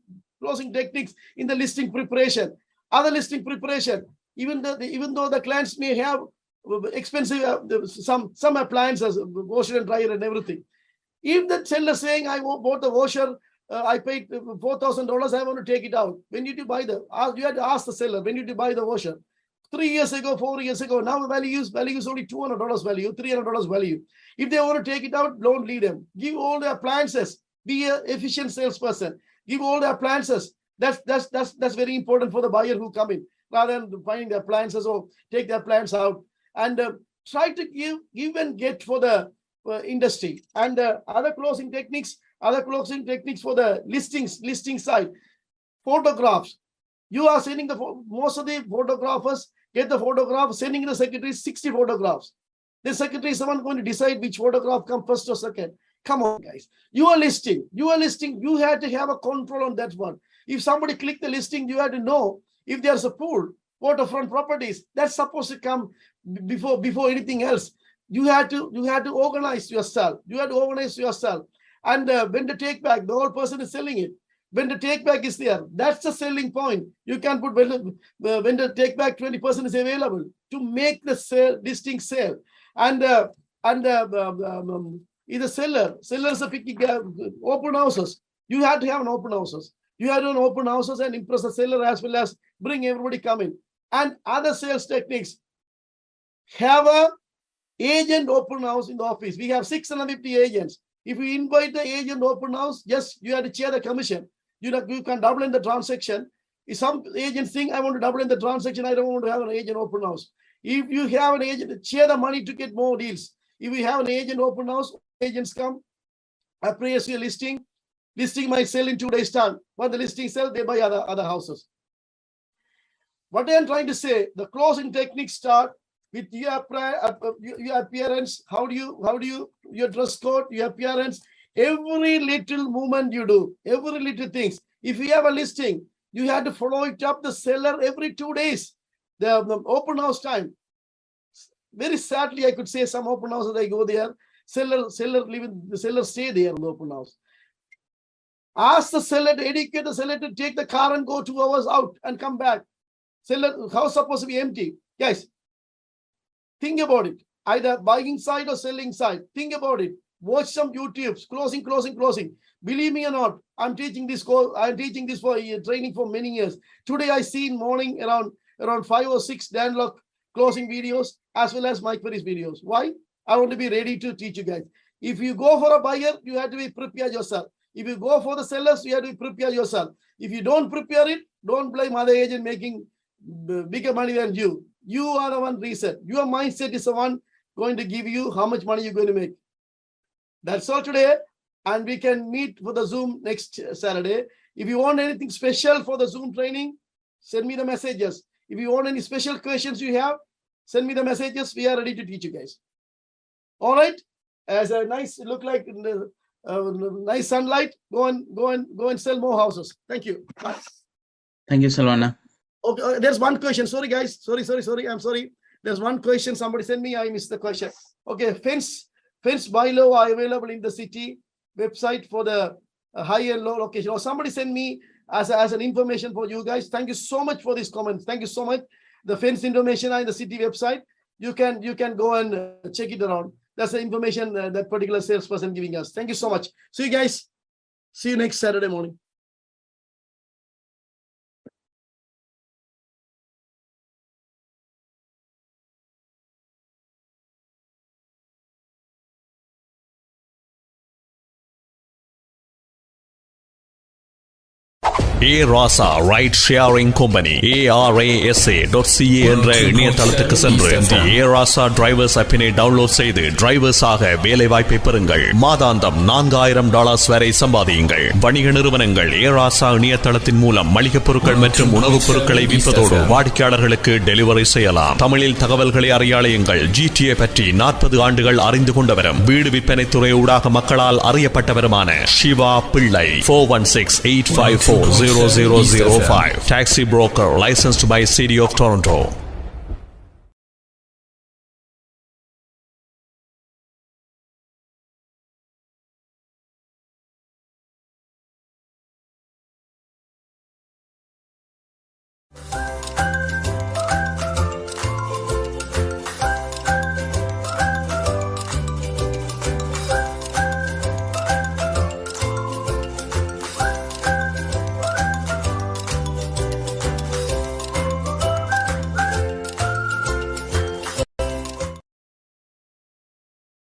techniques in the listing preparation. Other listing preparation, even though the clients may have expensive some appliances, washer and dryer and everything. If the seller saying I bought the washer, I paid $4,000, I want to take it out. When did you buy you had to ask the seller, when did you buy the washer? 3 years ago, 4 years ago. Now the value is only $200 value, $300 value. If they want to take it out, don't lead them. Give all the appliances. Be an efficient salesperson. Give all the appliances. That's very important for the buyer who come in, rather than finding the appliances or take the appliance out. And try to give and get for the industry. And other closing techniques for the listing side. Photographs. You are sending most of the photographers get the photograph, sending the secretary 60 photographs. The secretary is the one going to decide which photograph come first or second. Come on, guys. You are listing. You have to have a control on that one. If somebody click the listing, you have to know if there's a pool, waterfront properties, that's supposed to come before anything else. You have to organize yourself. And when the take back, the whole person is selling it. When the take back is there, that's a selling point. You can put when the take back 20% is available to make the listing sale. And either sellers are picking open houses. You have to have an open houses. You have to have open houses and impress the seller as well as bring everybody coming. And other sales techniques. Have a agent open house in the office. We have 650 agents. If you invite the agent open house, just you have to share the commission. You can double in the transaction. If some agents think I want to double in the transaction, I don't want to have an agent open house. If you have an agent, share the money to get more deals. If you have an agent open house, agents come, appraise your listing. Listing might sell in 2 days' time. When the listing sells, they buy other houses. What I am trying to say, the closing techniques start with your appearance. How do you your dress code, your appearance, every little movement you do, every little things. If you have a listing, you have to follow it up the seller every 2 days. The open house time. Very sadly, I could say some open houses I go there, seller stay there in the open house. Ask the seller to educate the seller to take the car and go 2 hours out and come back. Seller house supposed to be empty. Guys, think about it. Either buying side or selling side. Think about it. Watch some YouTubes. Closing. Believe me or not, I'm teaching this for training for many years. Today I see in morning around 5 or 6 Dan Locke closing videos as well as Mike Ferry's videos. Why? I want to be ready to teach you guys. If you go for a buyer, you have to be prepared yourself. If you go for the sellers, you have to prepare yourself. If you don't prepare it, don't blame other agent making bigger money than you. You are the one reason. Your mindset is the one going to give you how much money you're going to make. That's all today. And we can meet for the Zoom next Saturday. If you want anything special for the Zoom training, send me the messages. If you want any special questions you have, send me the messages. We are ready to teach you guys. All right. As a nice look like nice sunlight, go and sell more houses. Thank you. Bye. Thank you, Salvana. Okay, there's one question. Sorry, guys. Sorry. I'm sorry. There's one question somebody sent me. I missed the question. Okay, fence bylaw are available in the city website for the high and low location, or somebody send me as an information for you guys. Thank you so much for these comments. Thank you so much. The fence information are in the city website. You can go and check it around. That's the information that particular salesperson giving us. Thank you so much. See you guys. See you next Saturday morning. Rasa Ride Sharing Company ARASA.ca என்ற இணையதளத்துக்கு சென்று The Rasa Drivers app-ஐ download செய்து டிரைவர்ஸாக வேலை வாய்ப்பை பெறுங்கள். மாதாந்தம் $4000 வரை சம்பாதியுங்கள். வணிக நிறுவனங்கள் Rasa இணையதளத்தின் மூலம் மளிகை பொருட்கள் மற்றும் உணவுப் பொருட்களை விற்பதோடு வாடிக்கையாளர்களுக்கு டெலிவரி செய்யலாம். தமிழில் தகவல்களை அறியாளையுங்கள். GTA பற்றி 40 ஆண்டுகள் அறிந்து கொண்டவரும் வீடு விற்பனை துறை ஊடாக மக்களால் அறியப்பட்டவருமான சிவா பிள்ளை 416-854-0005. Taxi broker licensed by City of Toronto.